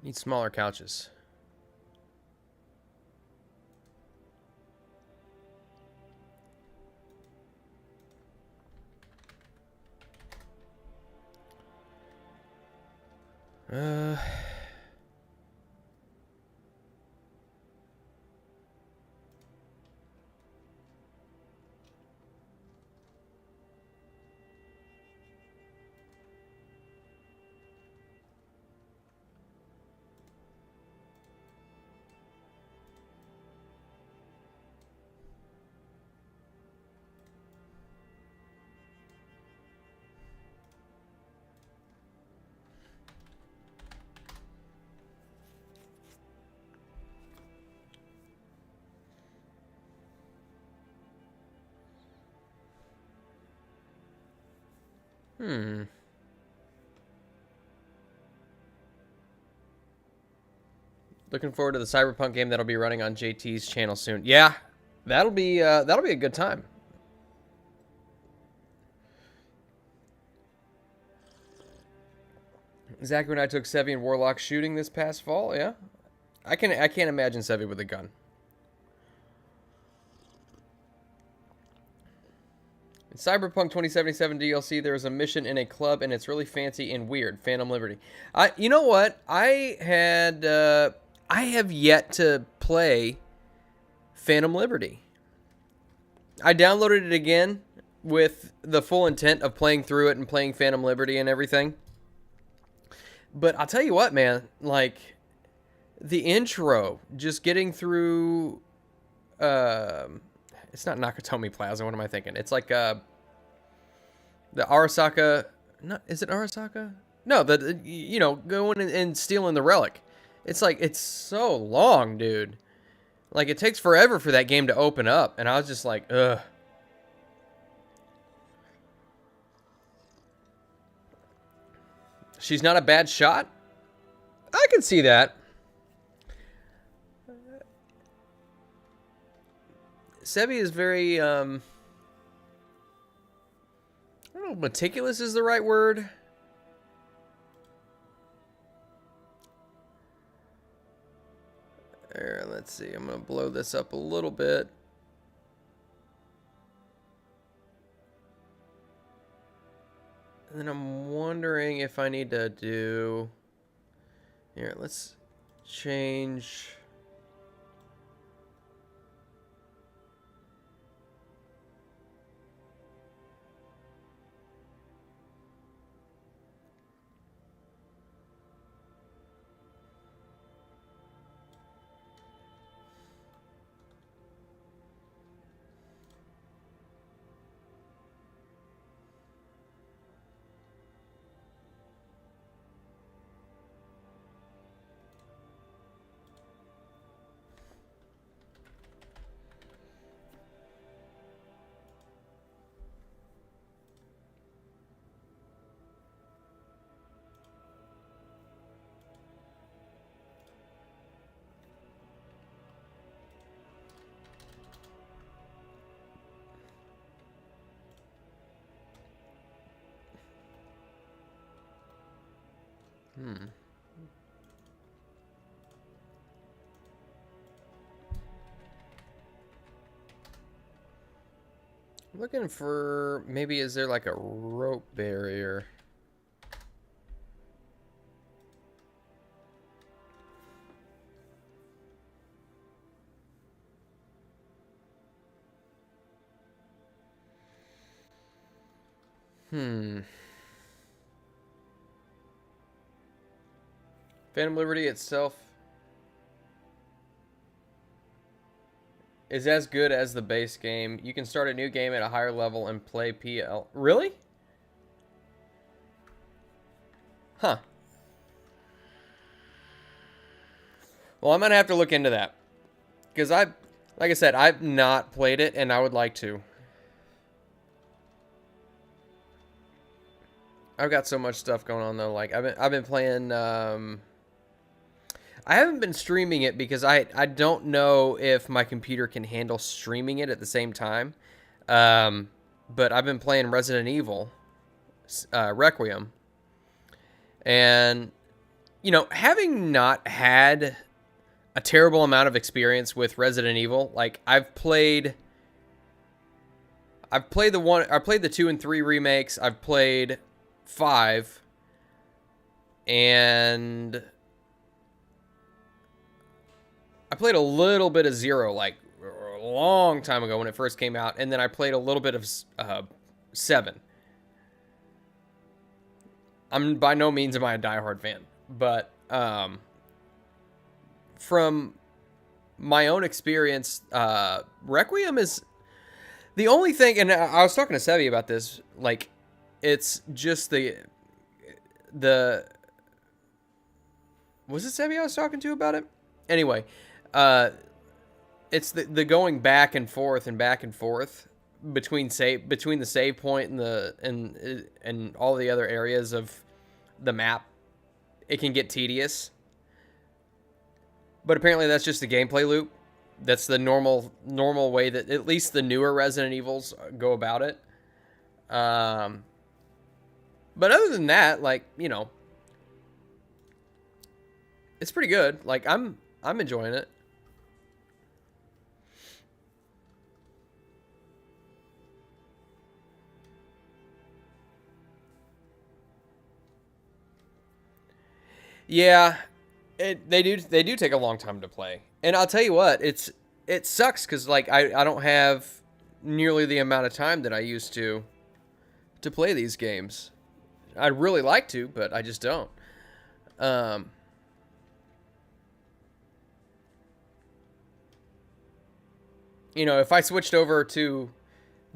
Need smaller couches. Uh... Hmm. Looking forward to the Cyberpunk game that'll be running on JT's channel soon. Yeah, that'll be a good time. Zachary and I took Sevi and Warlock shooting this past fall. Yeah, I can't imagine Sevi with a gun. In Cyberpunk 2077 DLC, there is a mission in a club, and it's really fancy and weird. Phantom Liberty. You know what? I have yet to play Phantom Liberty. I downloaded it again with the full intent of playing through it and playing Phantom Liberty and everything. But I'll tell you what, man. Like, the intro, just getting through... it's not Nakatomi Plaza. What am I thinking? It's like the Arasaka. No, is it Arasaka? No, going and stealing the relic. It's like it's so long, dude. Like it takes forever for that game to open up, and I was just like, ugh. She's not a bad shot. I can see that. Sebi is very, I don't know, meticulous is the right word. There, let's see. I'm going to blow this up a little bit. And then I'm wondering if I need to do... Here, let's change... Looking for, maybe is there like a rope barrier? Phantom Liberty itself is as good as the base game. You can start a new game at a higher level and play PL. Really? Huh. Well, I'm going to have to look into that. Because like I said, I've not played it and I would like to. I've got so much stuff going on though. Like I've been playing I haven't been streaming it because I don't know if my computer can handle streaming it at the same time. But I've been playing Resident Evil Requiem. And, you know, having not had a terrible amount of experience with Resident Evil, like I've played the 2 and 3 remakes, I've played 5, and I played a little bit of 0, like a long time ago when it first came out, and then I played a little bit of 7. I'm by no means am I a diehard fan, but from my own experience, Requiem is the only thing, and I was talking to Sevi about this, like, it's just the was it Sevi I was talking to about it? Anyway, it's the going back and forth between the save point and all the other areas of the map. It can get tedious. But apparently that's just the gameplay loop. That's the normal way that at least the newer Resident Evils go about it. But other than that, like, you know, it's pretty good. Like, I'm enjoying it. Yeah, they do take a long time to play, and I'll tell you what, it sucks because like I don't have nearly the amount of time that I used to play these games. I'd really like to, but I just don't. Um, you know, if I switched over to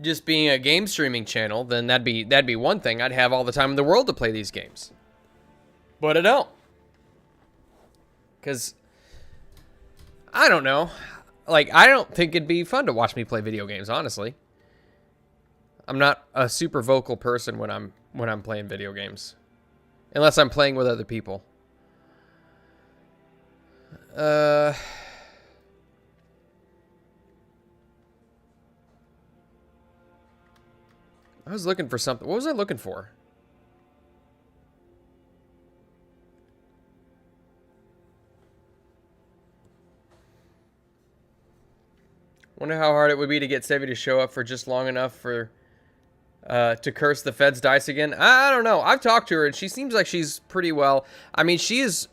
just being a game streaming channel, then that'd be one thing. I'd have all the time in the world to play these games, but I don't. Because, I don't know. Like, I don't think it'd be fun to watch me play video games, honestly. I'm not a super vocal person when I'm playing video games. Unless I'm playing with other people. I was looking for something. What was I looking for? Wonder how hard it would be to get Sevi to show up for just long enough for to curse the Fed's dice again. I don't know. I've talked to her, and she seems like she's pretty well. I mean, she is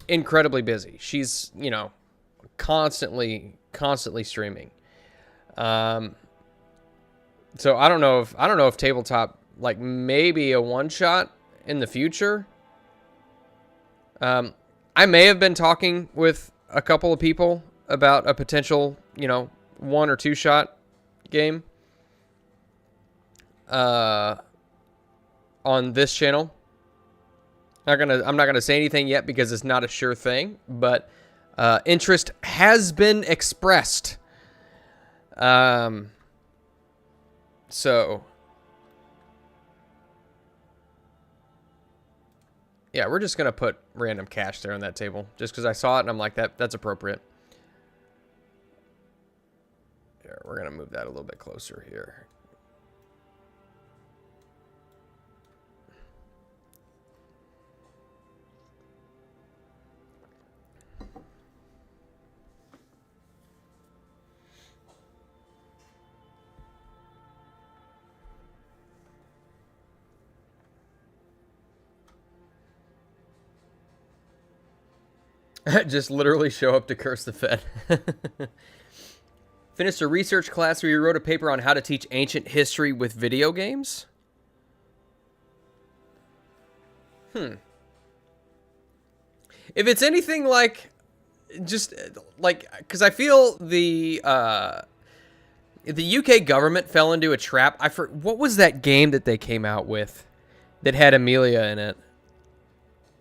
incredibly busy. She's, you know, constantly streaming. So I don't know if tabletop, like, maybe a one shot in the future. I may have been talking with a couple of people about a potential, you know, 1 or 2 shot game on this channel. I'm not gonna say anything yet because it's not a sure thing, but interest has been expressed. So yeah, we're just gonna put random cash there on that table just because I saw it and I'm like, that's appropriate. We're going to move that a little bit closer here. Just literally show up to curse the Fed. Finished a research class where you wrote a paper on how to teach ancient history with video games? If it's anything like, just like, because I feel the UK government fell into a trap. What was that game that they came out with that had Amelia in it?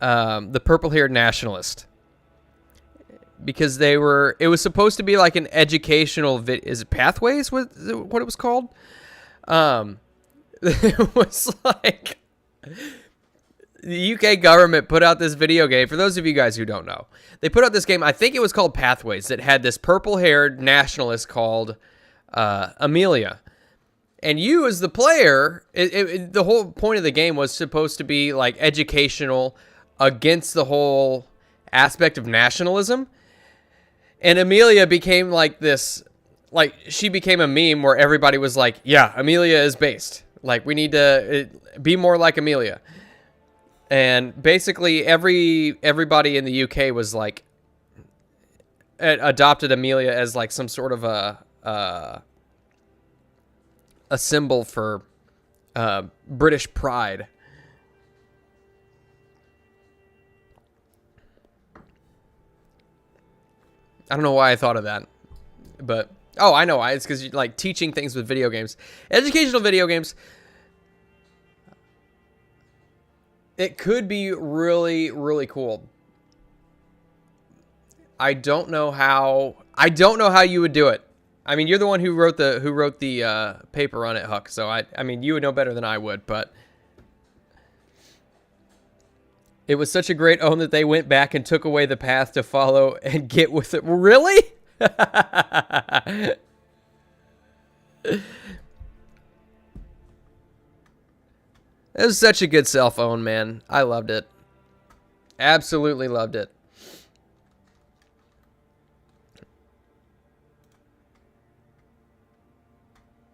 The purple-haired nationalist. Because it was supposed to be like an educational is it Pathways? What it was called? It was like the UK government put out this video game. For those of you guys who don't know, they put out this game. I think it was called Pathways, that had this purple-haired nationalist called Amelia. And you, as the player, the whole point of the game was supposed to be like educational against the whole aspect of nationalism. And Amelia became like this, like, she became a meme where everybody was like, yeah, Amelia is based. Like, we need to be more like Amelia. And basically everybody in the UK was like, adopted Amelia as like some sort of a symbol for British pride. I don't know why I thought of that, but oh, I know why. It's because like teaching things with video games, educational video games. It could be really, really cool. I don't know how you would do it. I mean, you're the one who wrote the paper on it, Huck. So I mean, you would know better than I would, but It was such a great own that they went back and took away the path to follow and get with it. Really? It was such a good self-own, man. I loved it. Absolutely loved it.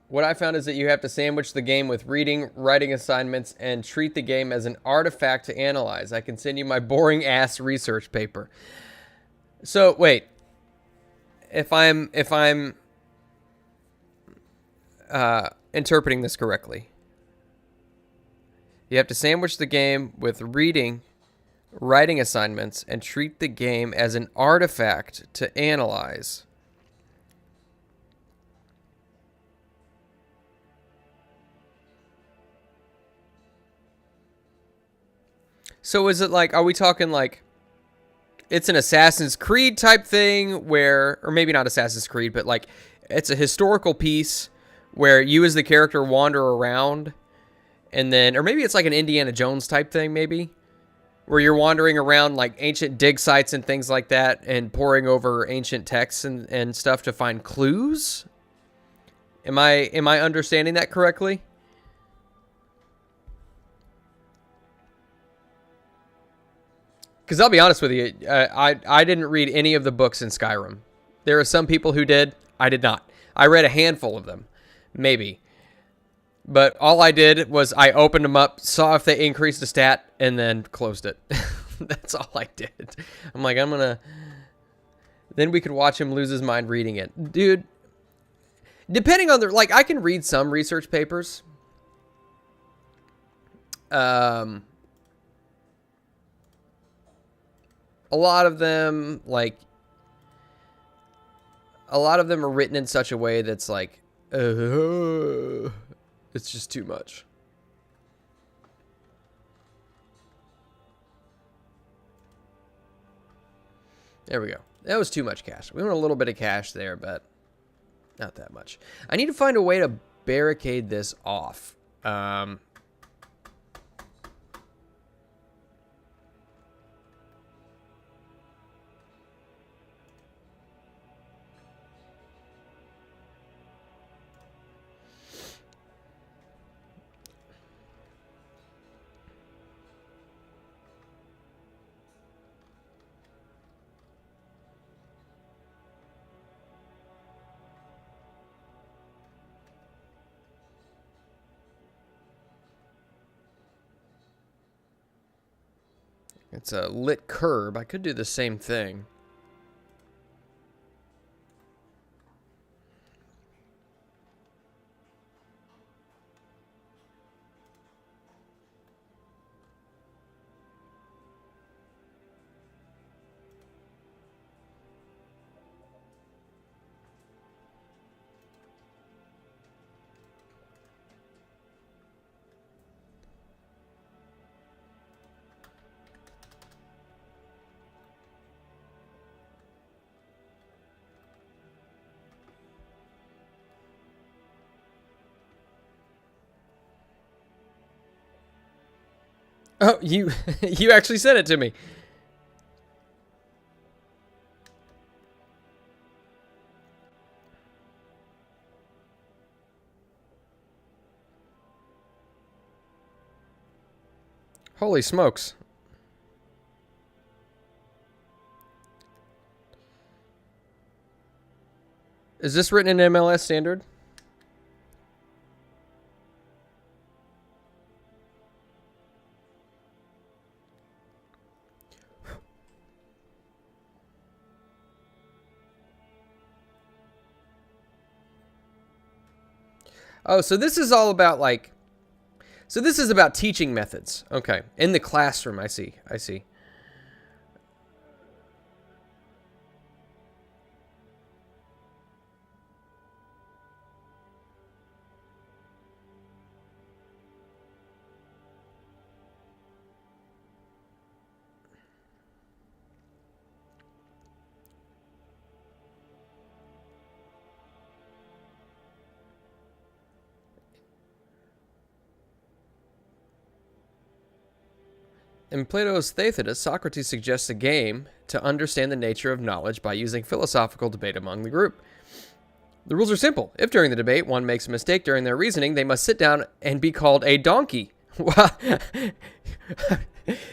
What I found is that you have to sandwich the game with reading, writing assignments, and treat the game as an artifact to analyze. I can send you my boring ass research paper. So wait, if I'm interpreting this correctly, you have to sandwich the game with reading, writing assignments, and treat the game as an artifact to analyze. So is it like, are we talking like it's an Assassin's Creed type thing where, or maybe not Assassin's Creed, but like it's a historical piece where you as the character wander around and then, or maybe it's like an Indiana Jones type thing, maybe, where you're wandering around like ancient dig sites and things like that and poring over ancient texts and stuff to find clues? Am I understanding that correctly? Because I'll be honest with you, I didn't read any of the books in Skyrim. There are some people who did. I did not. I read a handful of them, maybe. But all I did was I opened them up, saw if they increased the stat, and then closed it. That's all I did. I'm like, I'm going to... Then we could watch him lose his mind reading it. Dude, depending on the... Like, I can read some research papers. A lot of them, like, a lot of them are written in such a way that's like, it's just too much. There we go. That was too much cash. We want a little bit of cash there, but not that much. I need to find a way to barricade this off. It's a lit curb. I could do the same thing. Oh, you you actually sent it to me. Holy smokes. Is this written in MLS standard? Oh, so this is all about like... So this is about teaching methods. Okay. In the classroom, I see. I see. In Plato's Theaetetus, Socrates suggests a game to understand the nature of knowledge by using philosophical debate among the group. The rules are simple. If during the debate one makes a mistake during their reasoning, they must sit down and be called a donkey.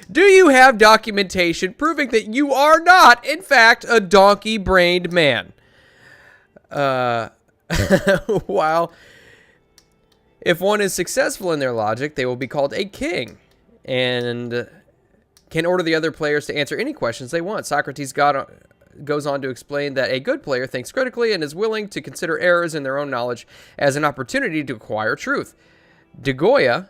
Do you have documentation proving that you are not, in fact, a donkey-brained man? While if one is successful in their logic, they will be called a king and can order the other players to answer any questions they want. Socrates goes on to explain that a good player thinks critically and is willing to consider errors in their own knowledge as an opportunity to acquire truth. Digoia,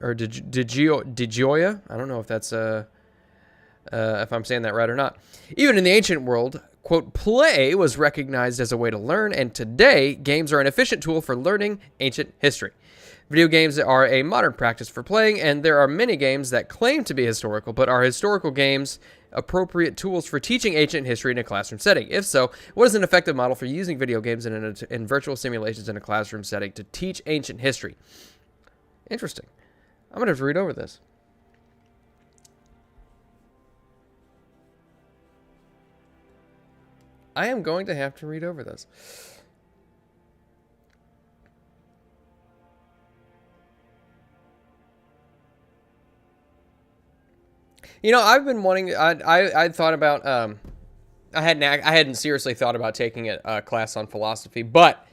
or Digioia, I don't know if that's if I'm saying that right or not. Even in the ancient world, quote, play was recognized as a way to learn, and today, games are an efficient tool for learning ancient history. Video games are a modern practice for playing, and there are many games that claim to be historical, but are historical games appropriate tools for teaching ancient history in a classroom setting? If so, what is an effective model for using video games in virtual simulations in a classroom setting to teach ancient history? Interesting. I'm going to have to read over this. I am going to have to read over this. You know, I've been wanting. I thought about. I hadn't seriously thought about taking a class on philosophy, but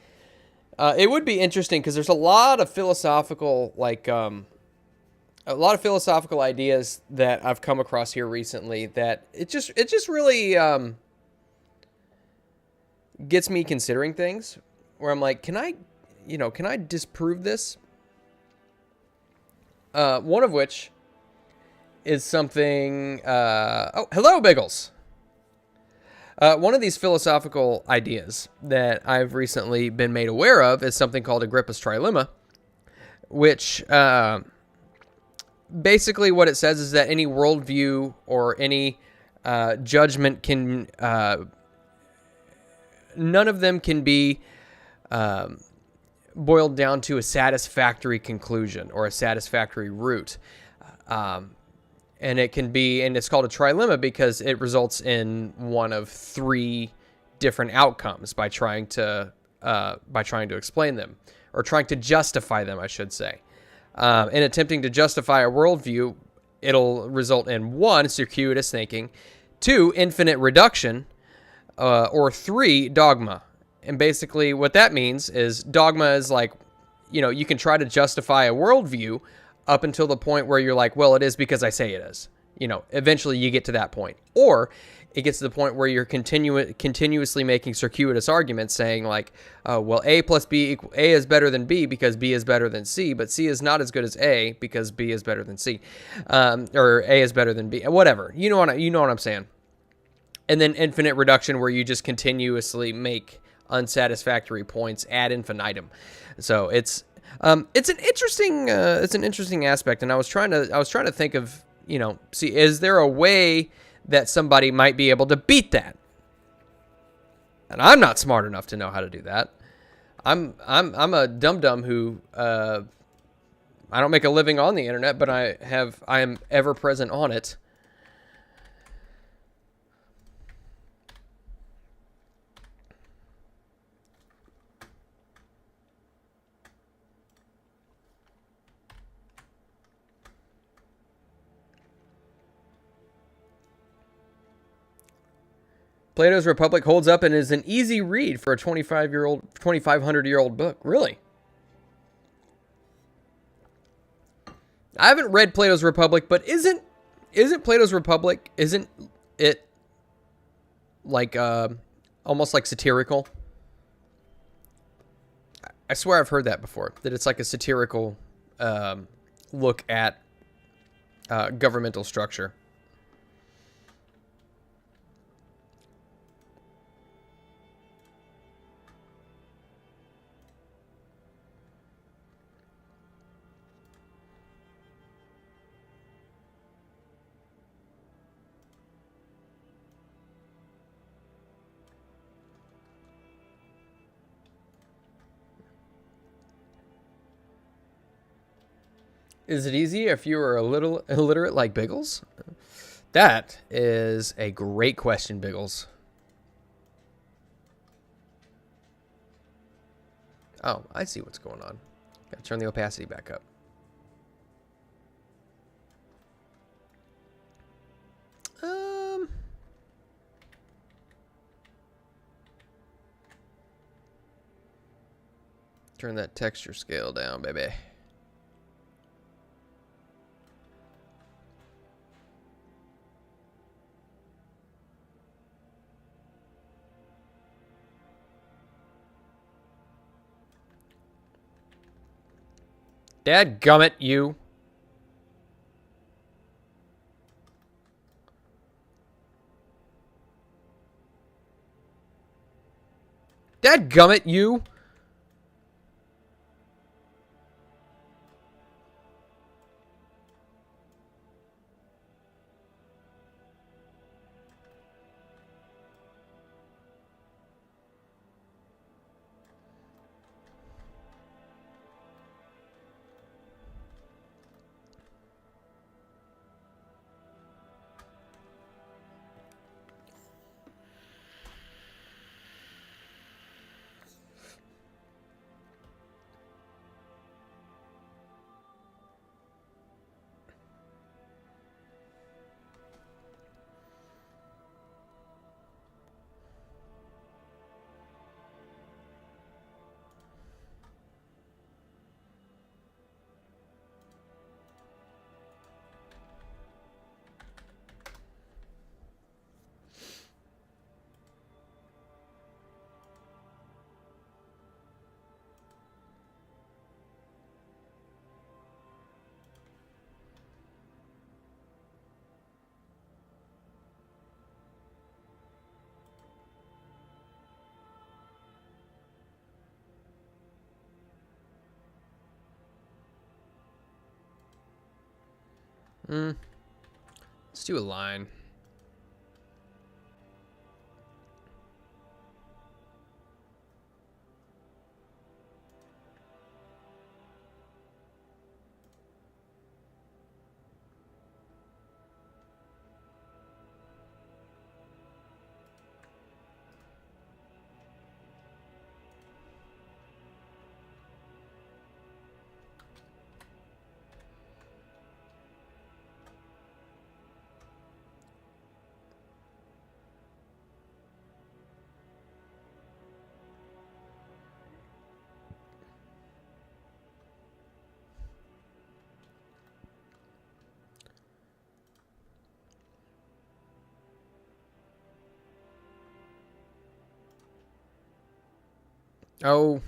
it would be interesting because there's a lot of philosophical ideas that I've come across here recently that it just really gets me considering things where I'm like, can I disprove this? One of which is something. Hello, Biggles. One of these philosophical ideas that I've recently been made aware of is something called Agrippa's trilemma, which basically what it says is that any worldview or any judgment can, none of them can be boiled down to a satisfactory conclusion or a satisfactory root. And it can be, and it's called a trilemma because it results in one of three different outcomes by trying to explain them or trying to justify them, I should say. In attempting to justify a worldview, it'll result in 1, circuitous thinking, 2, infinite reduction, or 3, dogma. And basically what that means is dogma is like, you can try to justify a worldview up until the point where you're like, well, it is because I say it is. Eventually you get to that point. Or it gets to the point where you're continuously making circuitous arguments saying like, well, A plus B, A is better than B because B is better than C, but C is not as good as A because B is better than C. Or A is better than B, whatever. You know what I'm saying. And then infinite reduction where you just continuously make unsatisfactory points ad infinitum. So it's an interesting aspect, and I was trying to think of, see, is there a way that somebody might be able to beat that? And I'm not smart enough to know how to do that. I'm a dum-dum who I don't make a living on the internet, but I am ever present on it. Plato's Republic holds up and is an easy read for a 2,500-year-old book. Really? I haven't read Plato's Republic, but isn't Plato's Republic, isn't it like almost like satirical? I swear I've heard that before, that it's like a satirical look at governmental structure. Is it easy if you were a little illiterate like Biggles? That is a great question, Biggles. Oh, I see what's going on. Gotta turn the opacity back up. Turn that texture scale down, baby. Dadgummit, you. Dadgummit, you. Let's do a line. Oh.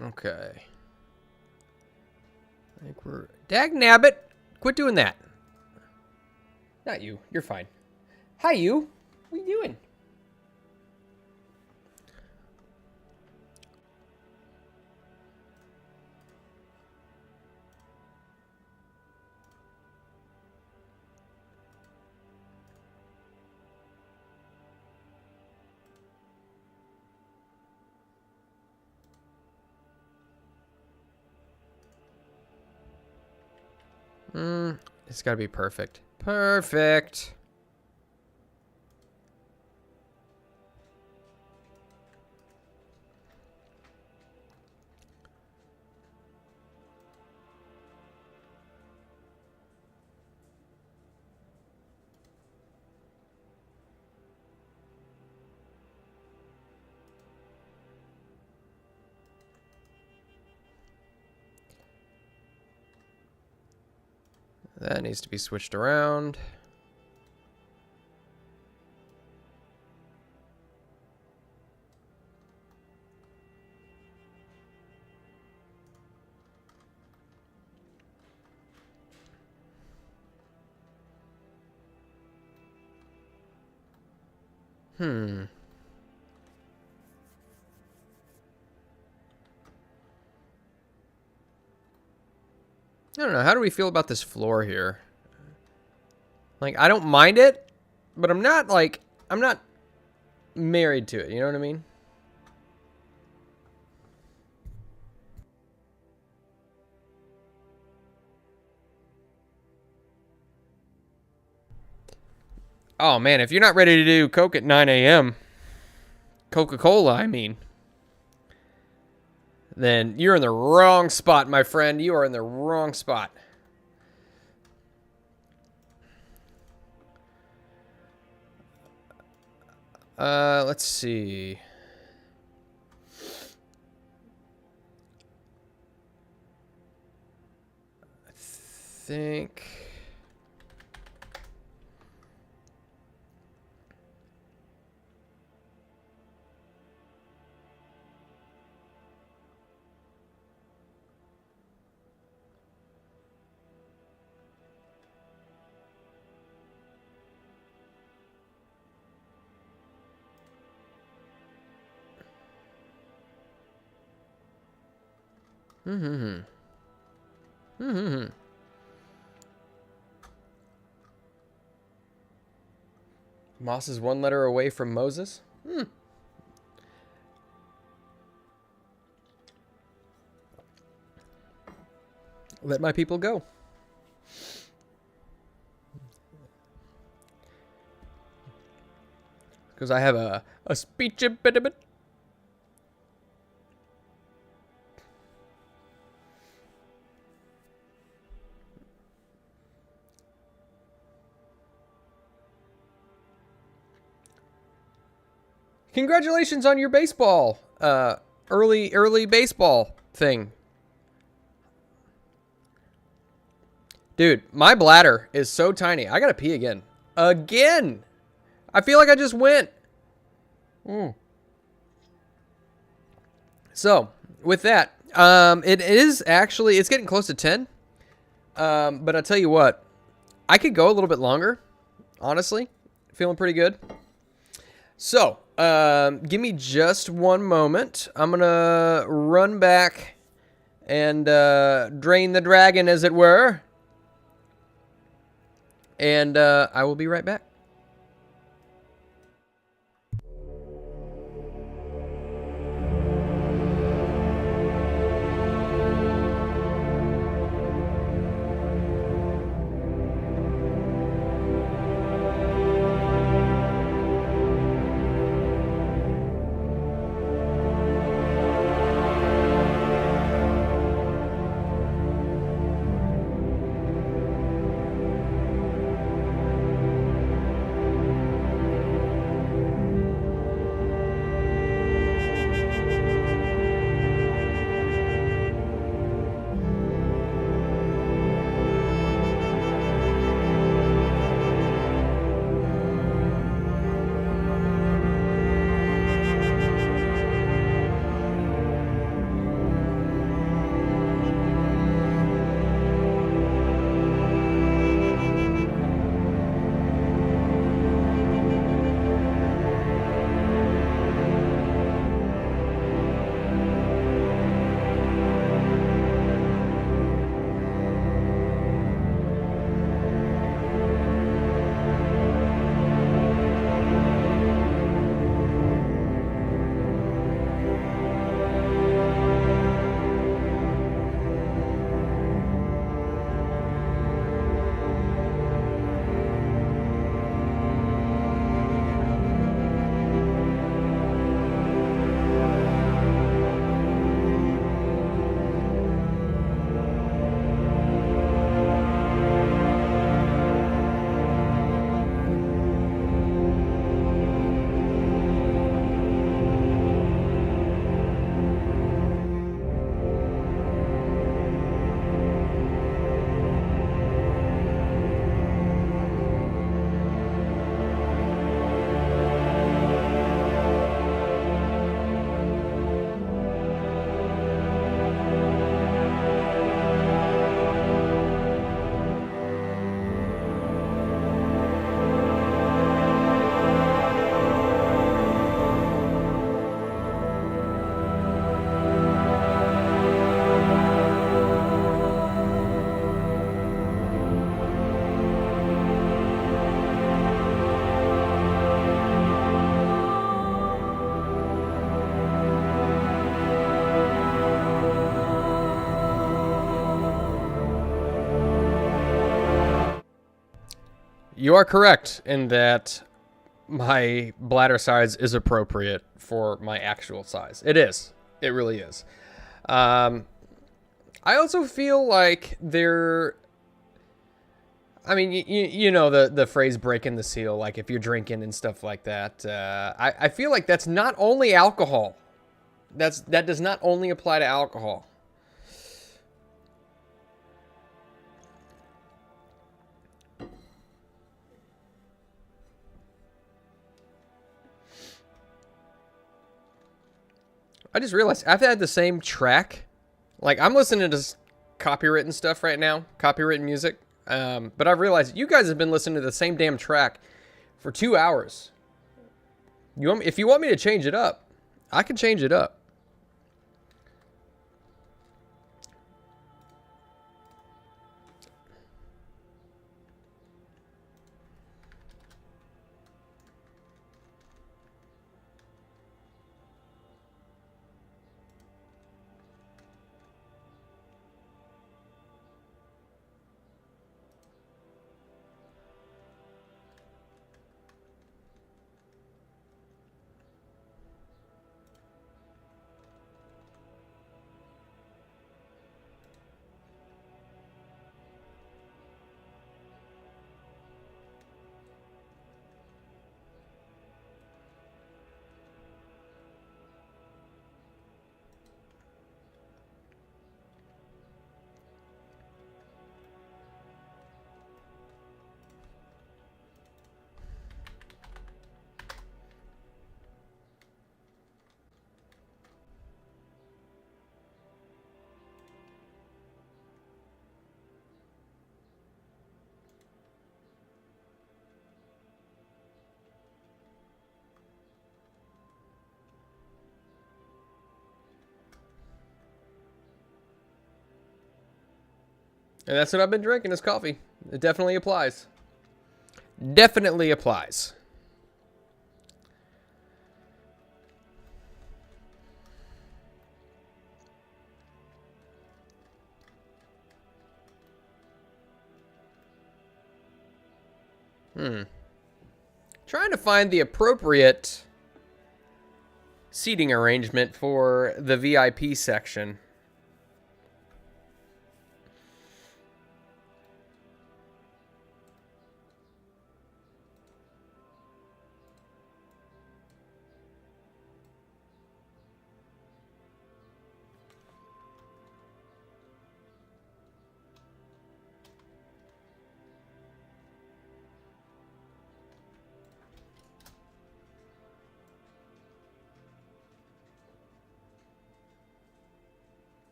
Okay. I think we're... Dagnabbit! Quit doing that. Not you. You're fine. Hi, you. What are you doing? It's gotta be perfect. Perfect. That needs to be switched around. I don't know. How do we feel about this floor here? Like, I don't mind it, but I'm not married to it. You know what I mean? Oh, man. If you're not ready to do Coke at 9 a.m., Coca-Cola, I mean, then you're in the wrong spot, my friend. You are in the wrong spot. Let's see. I think... Moss is one letter away from Moses? Let my people go. Because I have a speech impediment. Congratulations on your baseball, early baseball thing. Dude, my bladder is so tiny. I gotta pee again. Again! I feel like I just went. So, with that, it is actually, it's getting close to 10. But I'll tell you what, I could go a little bit longer, honestly. Feeling pretty good. So, give me just one moment. I'm going to run back and drain the dragon, as it were. And I will be right back. you are correct in that my bladder size is appropriate for my actual size. It is. It really is. I also feel like I mean, you know the phrase breaking the seal, like if you're drinking and stuff like that. I feel like that's not only alcohol. That does not only apply to alcohol. I just realized I've had the same track. Like, I'm listening to copywritten stuff right now, copywritten music. But I've realized you guys have been listening to the same damn track for 2 hours. If you want me to change it up, I can change it up. And that's what I've been drinking is coffee. It definitely applies. Definitely applies. Trying to find the appropriate seating arrangement for the VIP section.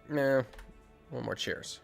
No, one more cheers.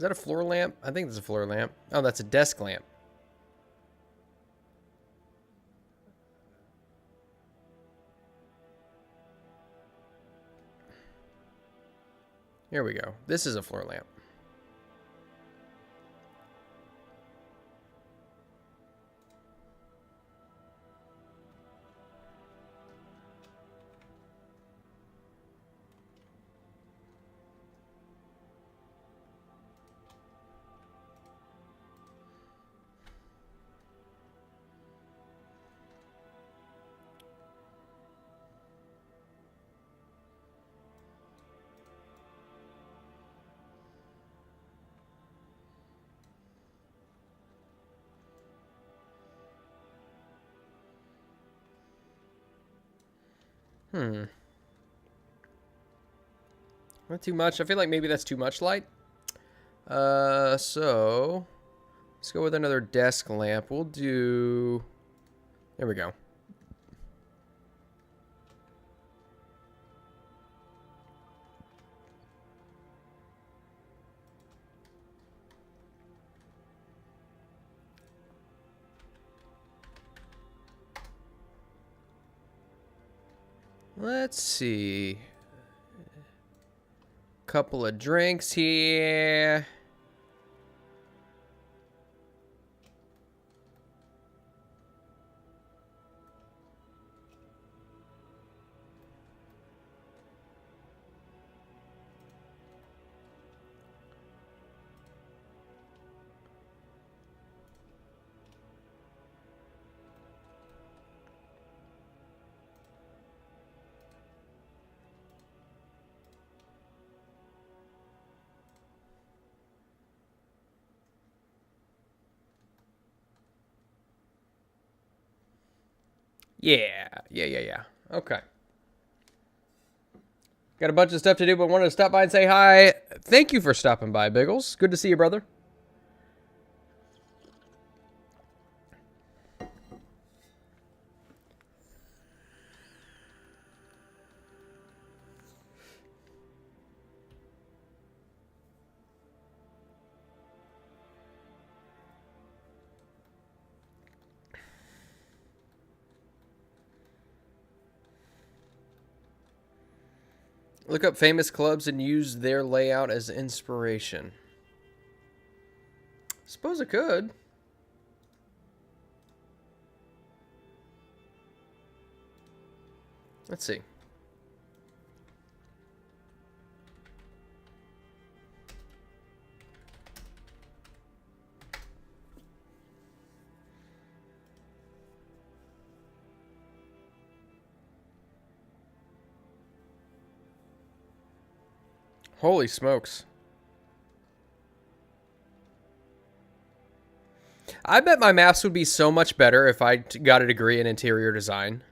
Is that a floor lamp? I think that's a floor lamp. Oh, that's a desk lamp. Here we go. This is a floor lamp. Not too much. I feel like maybe that's too much light. So let's go with another desk lamp. We'll do. There we go. Let's see. Couple of drinks here. Yeah. Okay. Got a bunch of stuff to do, but wanted to stop by and say hi. Thank you for stopping by, Biggles. Good to see you, brother. Look up famous clubs and use their layout as inspiration. Suppose I could. Let's see. Holy smokes. I bet my maps would be so much better if I got a degree in interior design.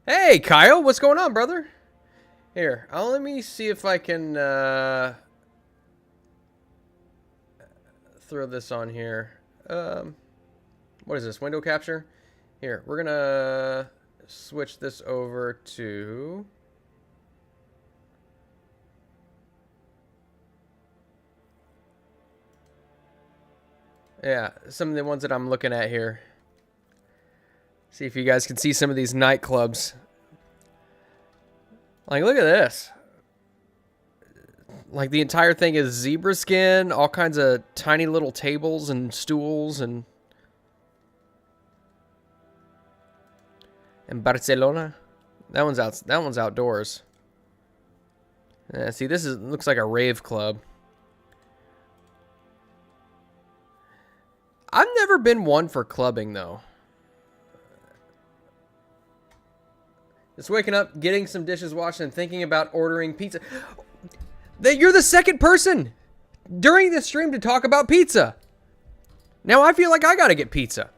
Hey, Kyle, what's going on, brother? Here, let me see if I can throw this on here. What is this, window capture? Here, we're gonna switch this over to... Yeah, some of the ones that I'm looking at here. See if you guys can see some of these nightclubs. Like, look at this. Like, the entire thing is zebra skin, all kinds of tiny little tables and stools and Barcelona. That one's outdoors. Yeah, see, looks like a rave club. I've never been one for clubbing, though. Just waking up, getting some dishes washed, and thinking about ordering pizza. You're the second person during this stream to talk about pizza. Now I feel like I gotta get pizza.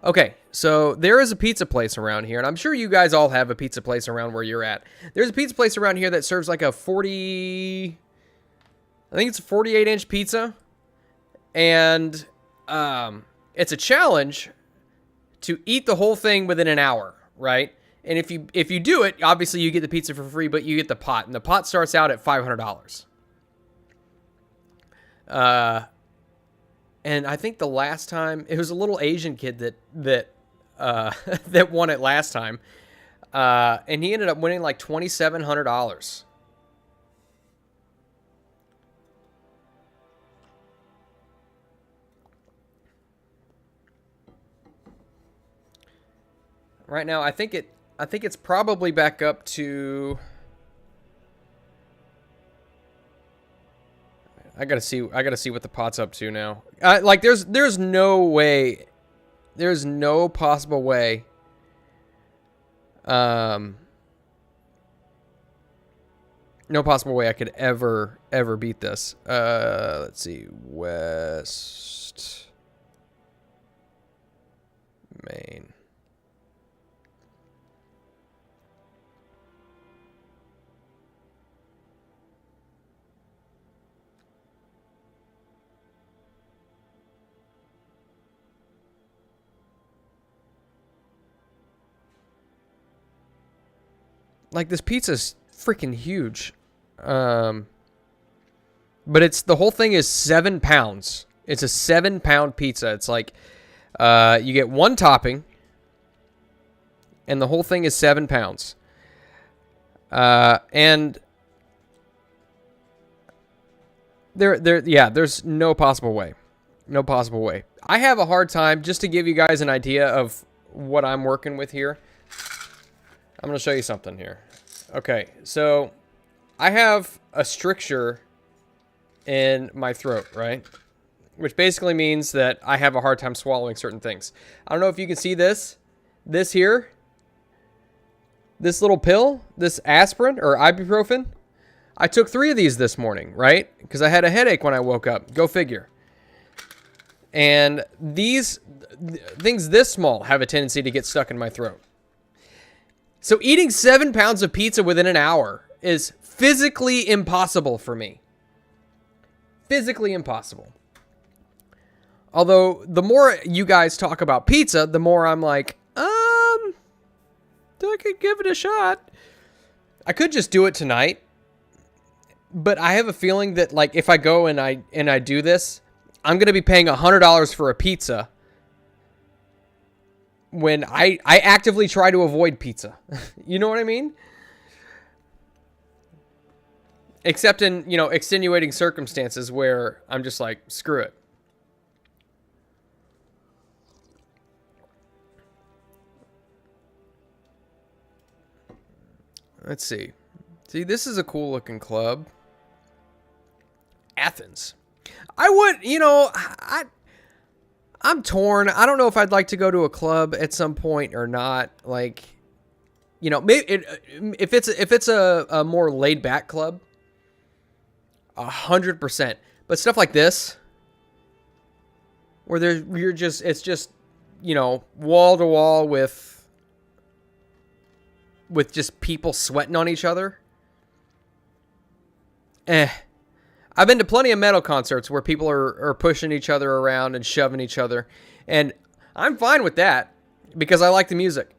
Okay, so there is a pizza place around here, and I'm sure you guys all have a pizza place around where you're at. There's a pizza place around here that serves like a 40, I think it's a 48-inch pizza, and it's a challenge to eat the whole thing within an hour, right? And if you do it, obviously you get the pizza for free, but you get the pot, and the pot starts out at $500. And I think the last time it was a little Asian kid that that won it last time, and he ended up winning like $2,700. Right now, I think it's probably back up to. I gotta see what the pot's up to now. Like there's no way, there's no possible way. No possible way I could ever beat this. Let's see, West Main. Like, this pizza's freaking huge. But the whole thing is 7 pounds. It's a 7-pound pizza. It's like, you get one topping, and the whole thing is 7 pounds. And there's no possible way. No possible way. I have a hard time, just to give you guys an idea of what I'm working with here. I'm going to show you something here. Okay, so I have a stricture in my throat, right? Which basically means that I have a hard time swallowing certain things. I don't know if you can see this. This here. This little pill, this aspirin or ibuprofen. I took 3 of these this morning, right? Because I had a headache when I woke up. Go figure. And these things this small have a tendency to get stuck in my throat. So eating 7 pounds of pizza within an hour is physically impossible for me. Physically impossible. Although, the more you guys talk about pizza, the more I'm like, I could give it a shot. I could just do it tonight. But I have a feeling that, like, if I go and I do this, I'm going to be paying $100 for a pizza when I actively try to avoid pizza. You know what I mean? Except in, extenuating circumstances where I'm just like, screw it. Let's see. See, this is a cool looking club. Athens. I would, I'm torn. I don't know if I'd like to go to a club at some point or not. Like, maybe if it's a more laid back club, 100%. But stuff like this, where it's just, wall to wall with just people sweating on each other. I've been to plenty of metal concerts where people are pushing each other around and shoving each other. And I'm fine with that because I like the music.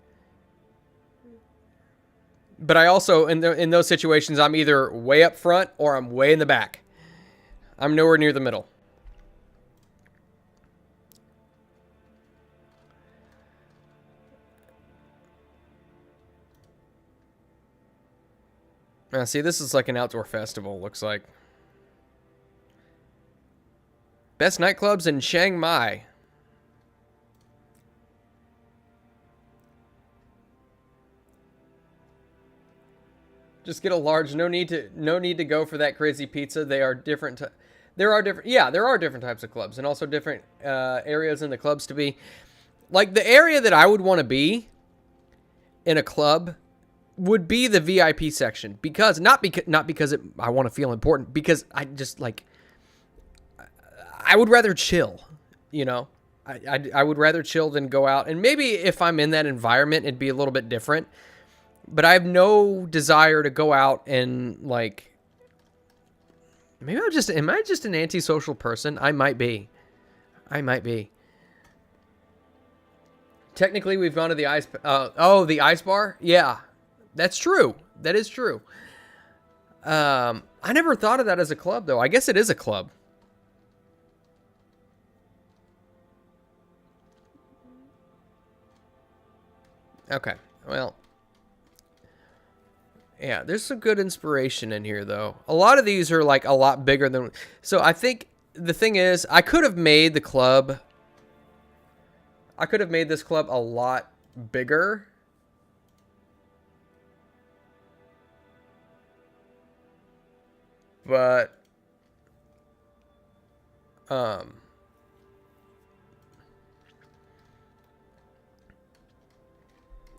But I also, in those situations, I'm either way up front or I'm way in the back. I'm nowhere near the middle. Now, see, this is like an outdoor festival, looks like. Best nightclubs in Chiang Mai. Just get a large. No need to go for that crazy pizza. They are different. There are different types of clubs, and also different areas in the clubs to be. Like, the area that I would want to be in a club would be the VIP section, because not because I want to feel important, because I just like. I would rather chill, I would rather chill than go out. And maybe if I'm in that environment, it'd be a little bit different. But I have no desire to go out and like. Maybe am I just an antisocial person? I might be. I might be. Technically, we've gone to the ice. The ice bar. Yeah, that's true. That is true. I never thought of that as a club, though. I guess it is a club. Okay. Well. Yeah, there's some good inspiration in here, though. A lot of these are like a lot bigger than. So I think the thing is, I could have made the club. I could have made this club a lot bigger. But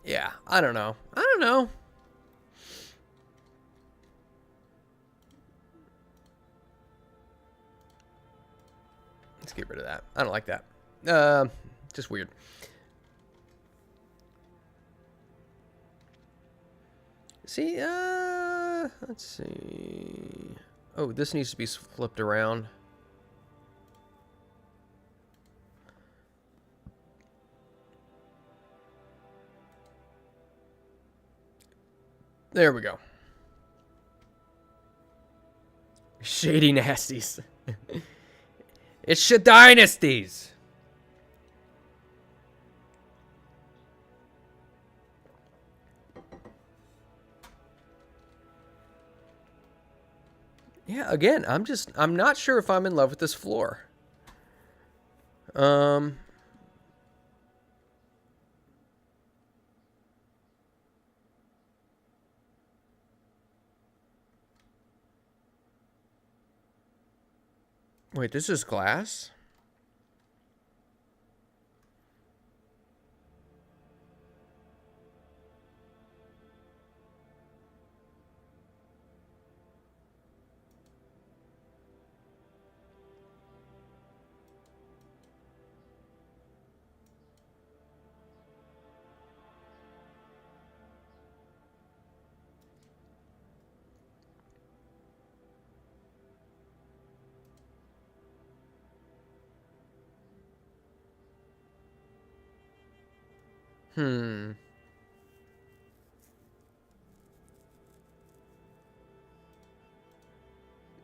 yeah, I don't know. I don't know. Let's get rid of that. I don't like that. Just weird. See, let's see. Oh, this needs to be flipped around. There we go. Shady nasties. It's your dynasties. Yeah, again, I'm not sure if I'm in love with this floor. Wait, this is glass?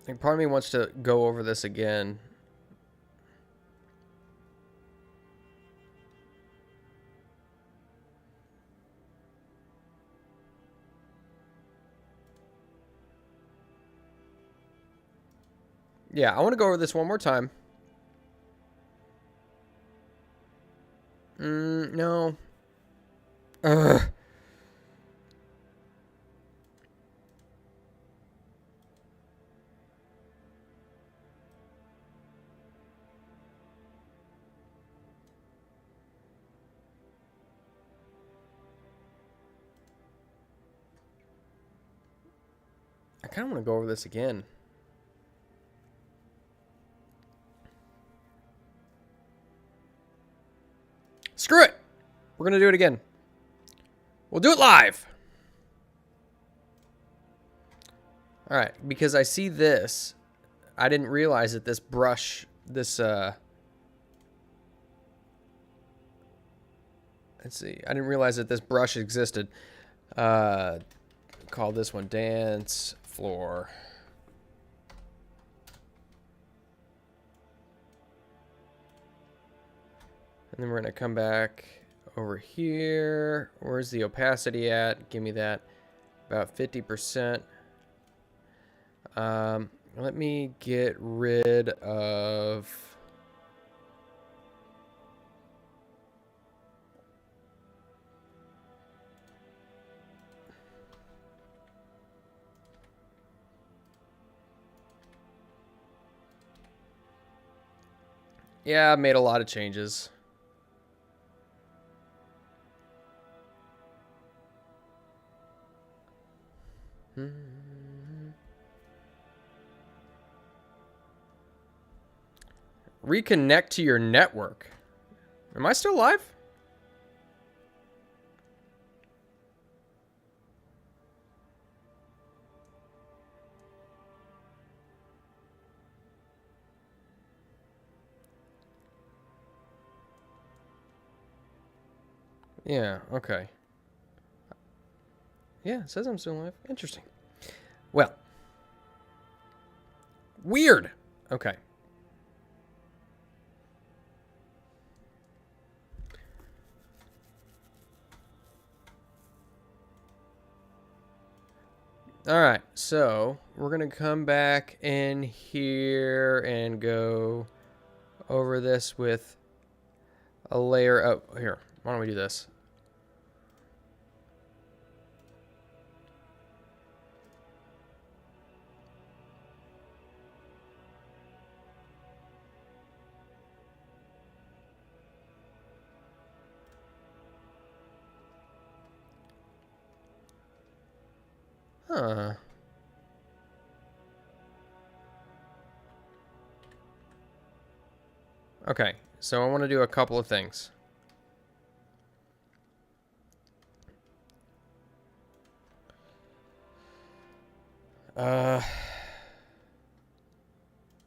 Like, part of me wants to go over this again. Yeah, I want to go over this one more time. No. Ugh. I kind of want to go over this again. Screw it. We're going to do it again. We'll do it live. All right, because I see this. I didn't realize that this brush, let's see. I didn't realize that this brush existed. Call this one dance floor. And then we're going to come back over here. Where's the opacity at? Give me that. About 50%. Let me get rid of... Yeah, I made a lot of changes. Reconnect to your network. Am I still live? Yeah, okay. Yeah, it says I'm still live. Interesting. Well, weird. Okay. All right, so we're going to come back in here and go over this with a layer. Oh, here. Why don't we do this? Huh. Okay, so I want to do a couple of things.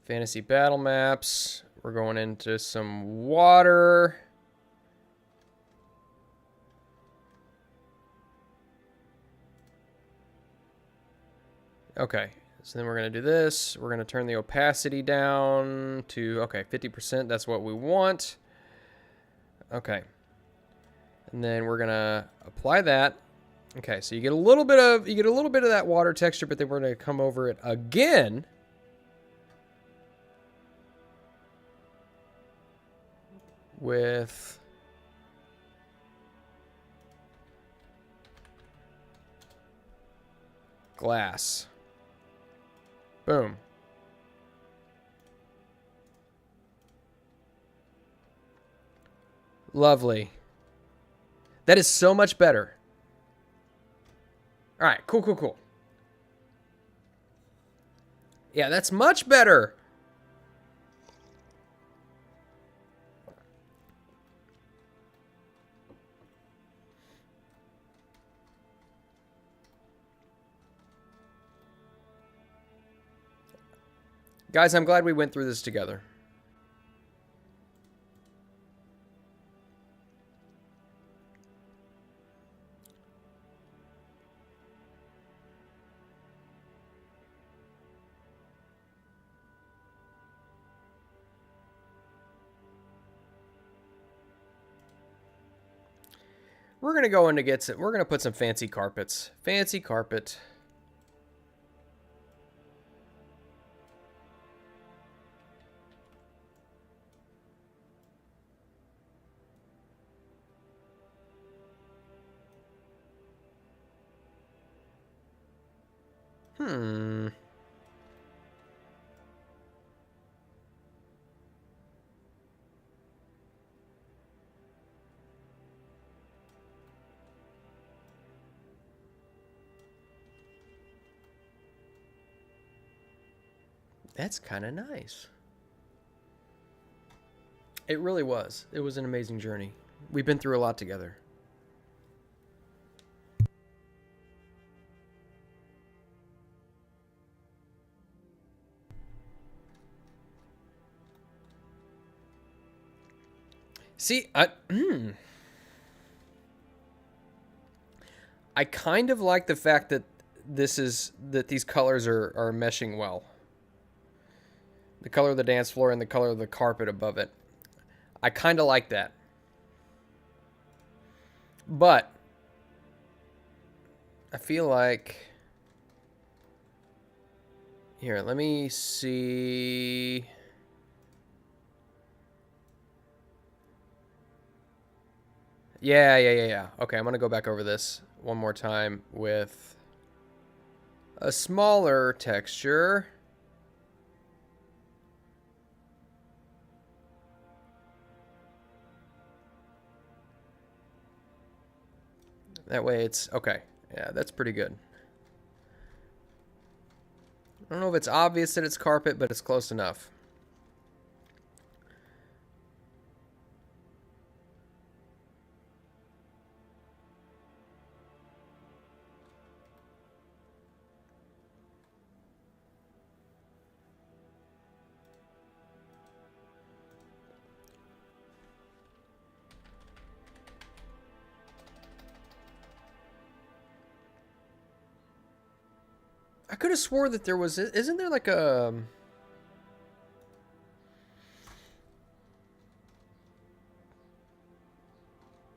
Fantasy battle maps. We're going into some water. Okay, so then we're going to do this. We're going to turn the opacity down to, okay, 50%. That's what we want. Okay. And then we're going to apply that. Okay, so you get a little bit of that water texture, but then we're going to come over it again. With glass. Boom. Lovely. That is so much better. All right, cool. Yeah, that's much better. Guys, I'm glad we went through this together. We're going to go in to get some, we're going to put some fancy carpets. Fancy carpet. That's kind of nice. It really was. It was an amazing journey. We've been through a lot together. See, I kind of like the fact that these colors are meshing well. The color of the dance floor and the color of the carpet above it. I kind of like that. But I feel like, here, let me see. Yeah. Okay, I'm going to go back over this one more time with a smaller texture. That way it's, okay. Yeah, that's pretty good. I don't know if it's obvious that it's carpet, but it's close enough. I could have swore that there was. Isn't there like a?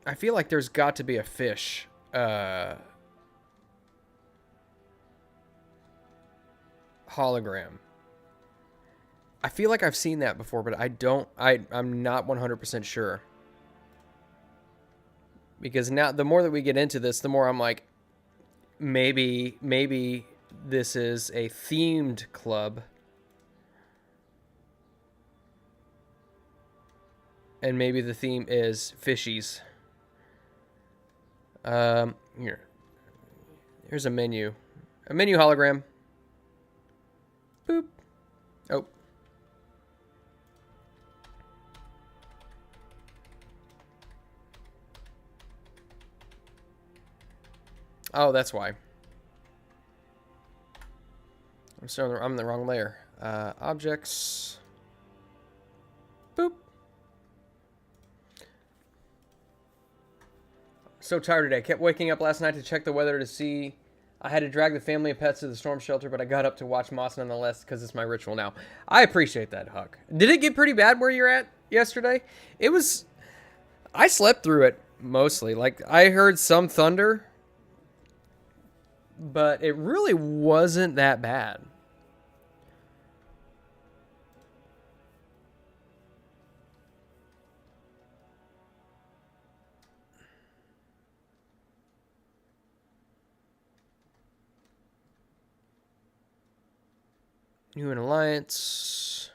I feel like there's got to be a fish. Hologram. I feel like I've seen that before, but I don't. I'm not 100% sure. Because now, the more that we get into this, the more I'm like, maybe this is a themed club, and maybe the theme is fishies. Here's a menu hologram. Boop. Oh. Oh, that's why. I'm in the wrong layer. Objects. Boop. So tired today. I kept waking up last night to check the weather to see. I had to drag the family and pets to the storm shelter, but I got up to watch Moss nonetheless because it's my ritual now. I appreciate that, Huck. Did it get pretty bad where you're at yesterday? It was. I slept through it mostly. Like, I heard some thunder, but it really wasn't that bad. New in Alliance.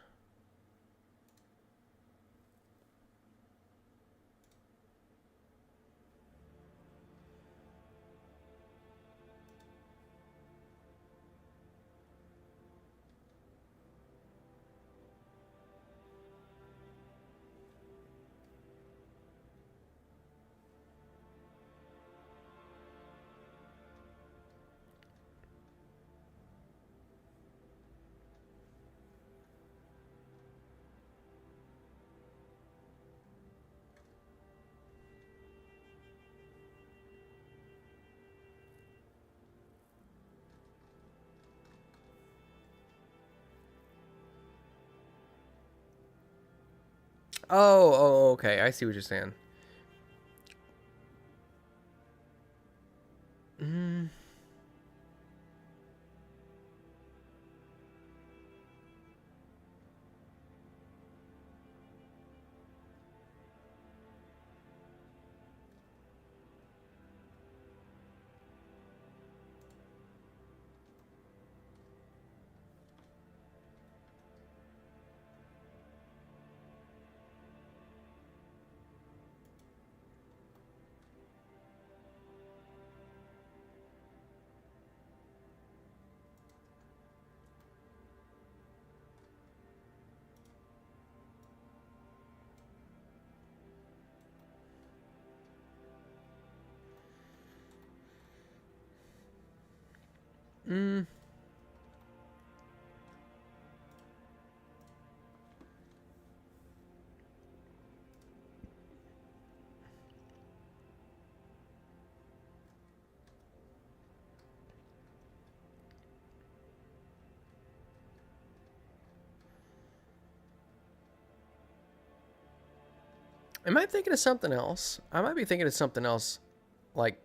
Oh, okay. I see what you're saying. Mm. Mm. Am I thinking of something else? I might be thinking of something else. Like,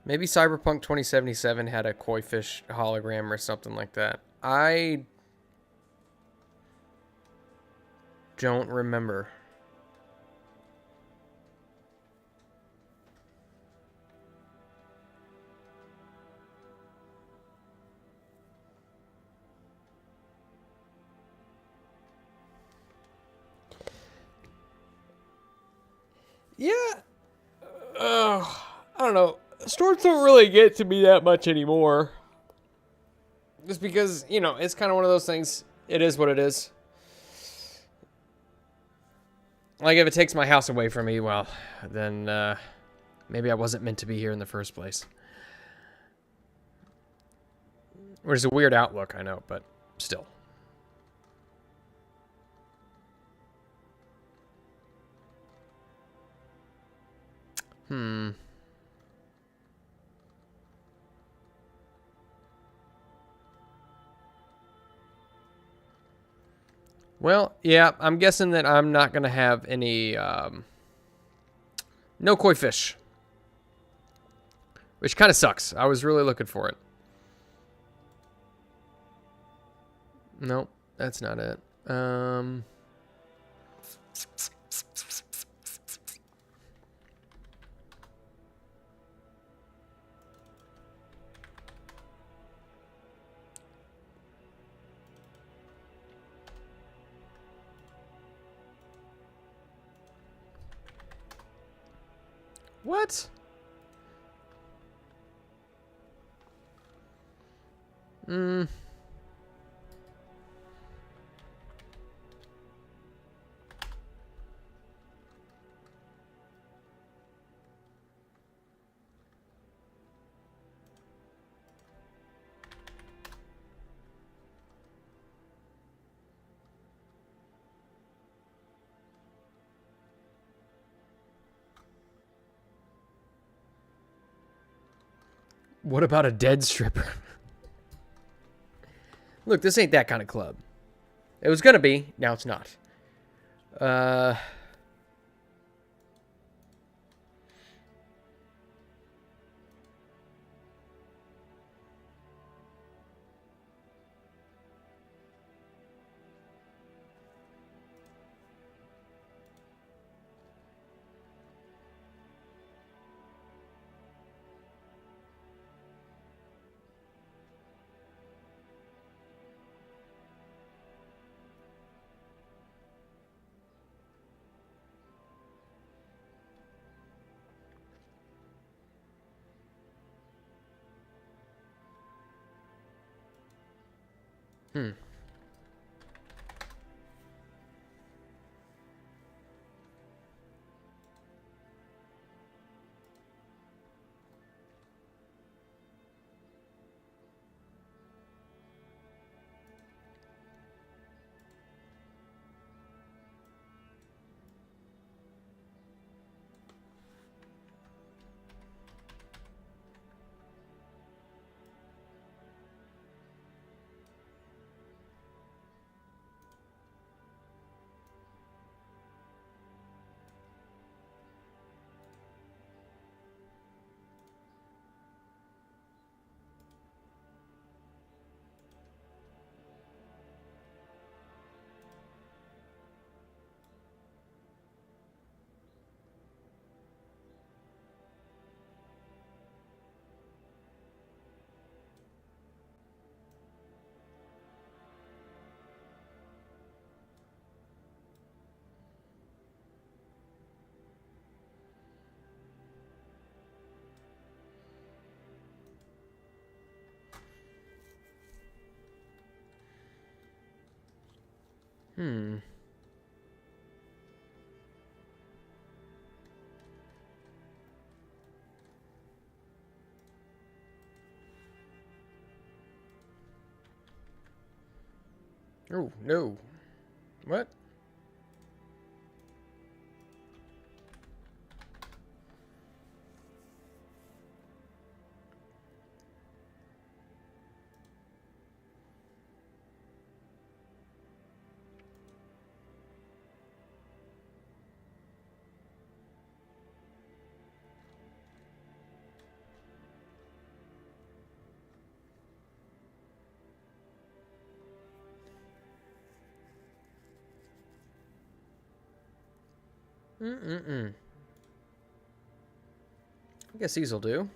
maybe Cyberpunk 2077 had a koi fish hologram or something like that. I don't remember. Yeah. I don't know. Storms don't really get to me that much anymore. Just because, it's kind of one of those things. It is what it is. Like, if it takes my house away from me, well, then maybe I wasn't meant to be here in the first place. Which is a weird outlook, I know, but still. Well, yeah, I'm guessing that I'm not going to have any, no koi fish. Which kind of sucks. I was really looking for it. Nope, that's not it. What? Hmm. What about a dead stripper? Look, this ain't that kind of club. It was gonna be. Now it's not. Uh. Hmm. Hmm. Oh no. What? Mm-mm-mm. I guess these'll do.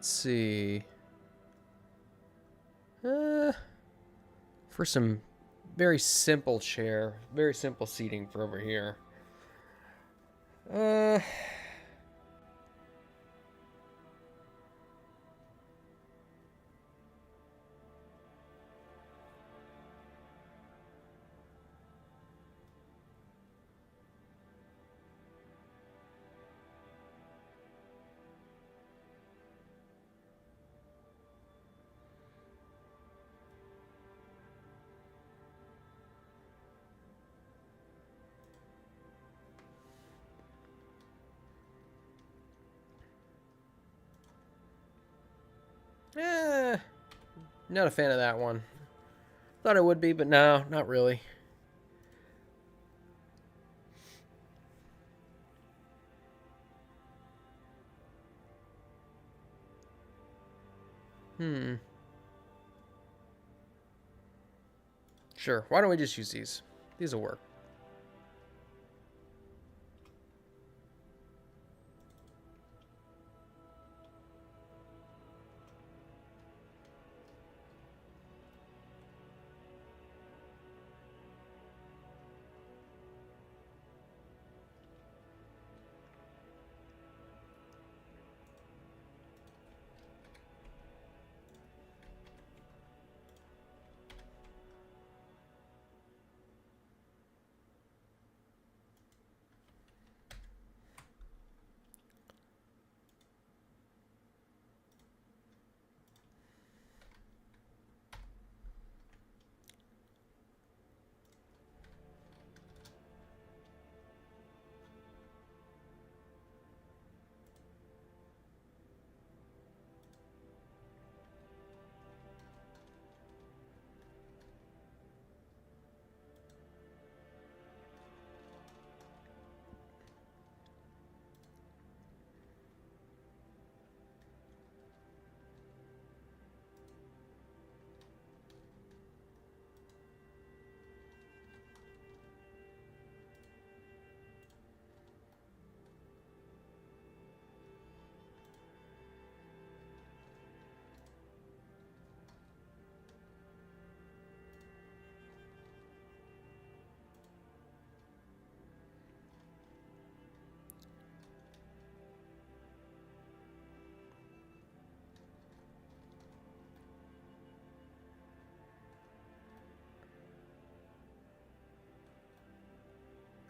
Let's see. For some very simple chair, very simple seating for over here. Not a fan of that one. Thought it would be, but no, not really. Sure, why don't we just use these? These will work.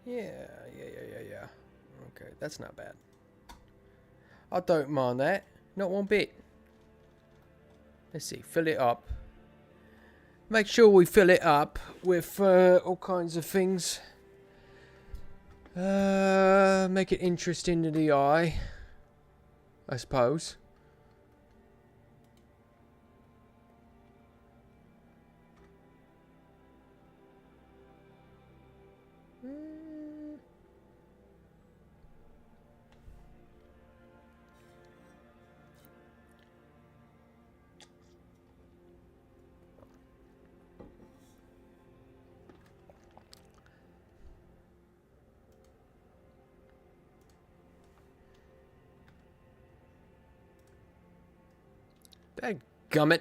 Yeah. Okay, that's not bad. I don't mind that. Not one bit. Let's see, fill it up. Make sure we fill it up with all kinds of things. Make it interesting to the eye, I suppose. Dadgummit.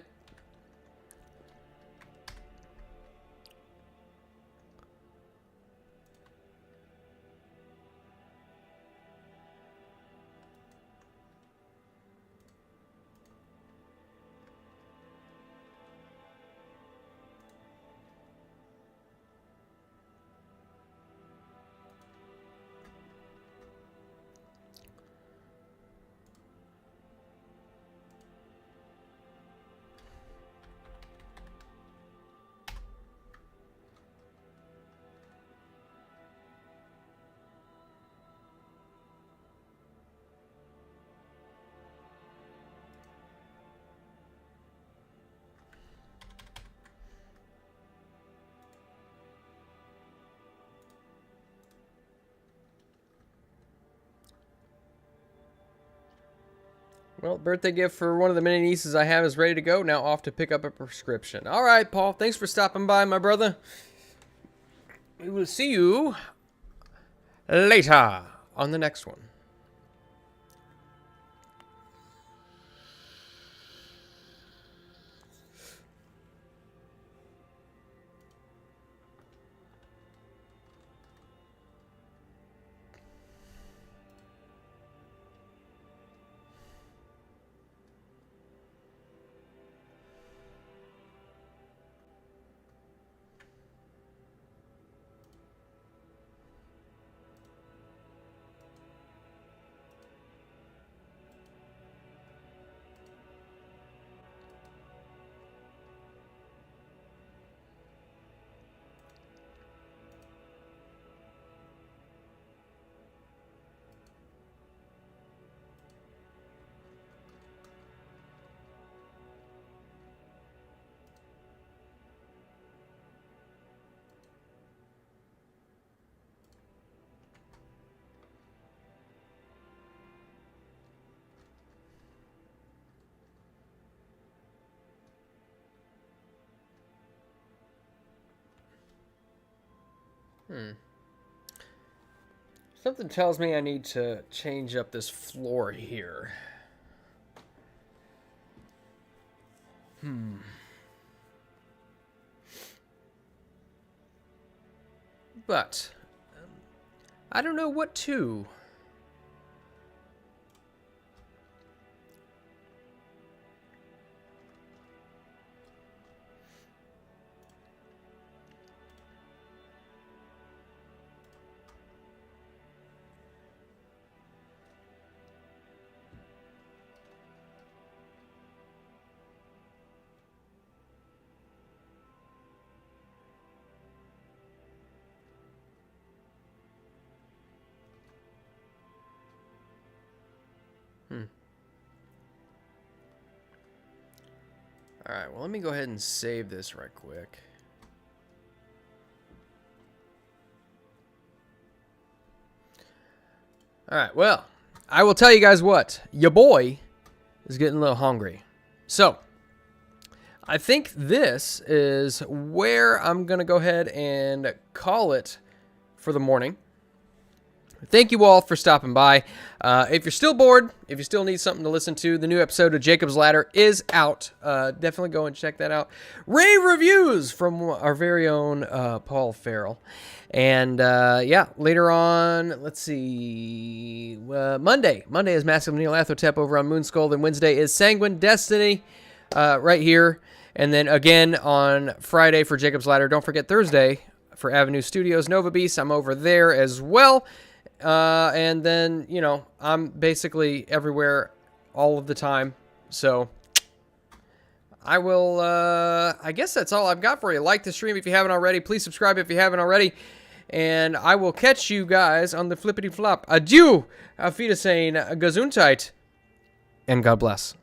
Well, birthday gift for one of the many nieces I have is ready to go. Now off to pick up a prescription. All right, Paul. Thanks for stopping by, my brother. We will see you later on the next one. Something tells me I need to change up this floor here. But I don't know what to. All right, well, let me go ahead and save this right quick. All right, well, I will tell you guys what. Your boy is getting a little hungry. So, I think this is where I'm going to go ahead and call it for the morning. Thank you all for stopping by. If you're still bored, if you still need something to listen to, the new episode of Jacob's Ladder is out. Definitely go and check that out. Rave reviews from our very own Paul Farrell. And yeah, later on, let's see, Monday is Massive Neil Athotep over on Moonskull. Then Wednesday is Sanguine Destiny right here. And then again on Friday for Jacob's Ladder. Don't forget Thursday for Avenue Studios Nova Beast. I'm over there as well. And then, you know, I'm basically everywhere all of the time. So I will, I guess that's all I've got for you. Like the stream if you haven't already. Please subscribe if you haven't already. And I will catch you guys on the flippity flop. Adieu, auf Wiedersehen, Gesundheit, and God bless.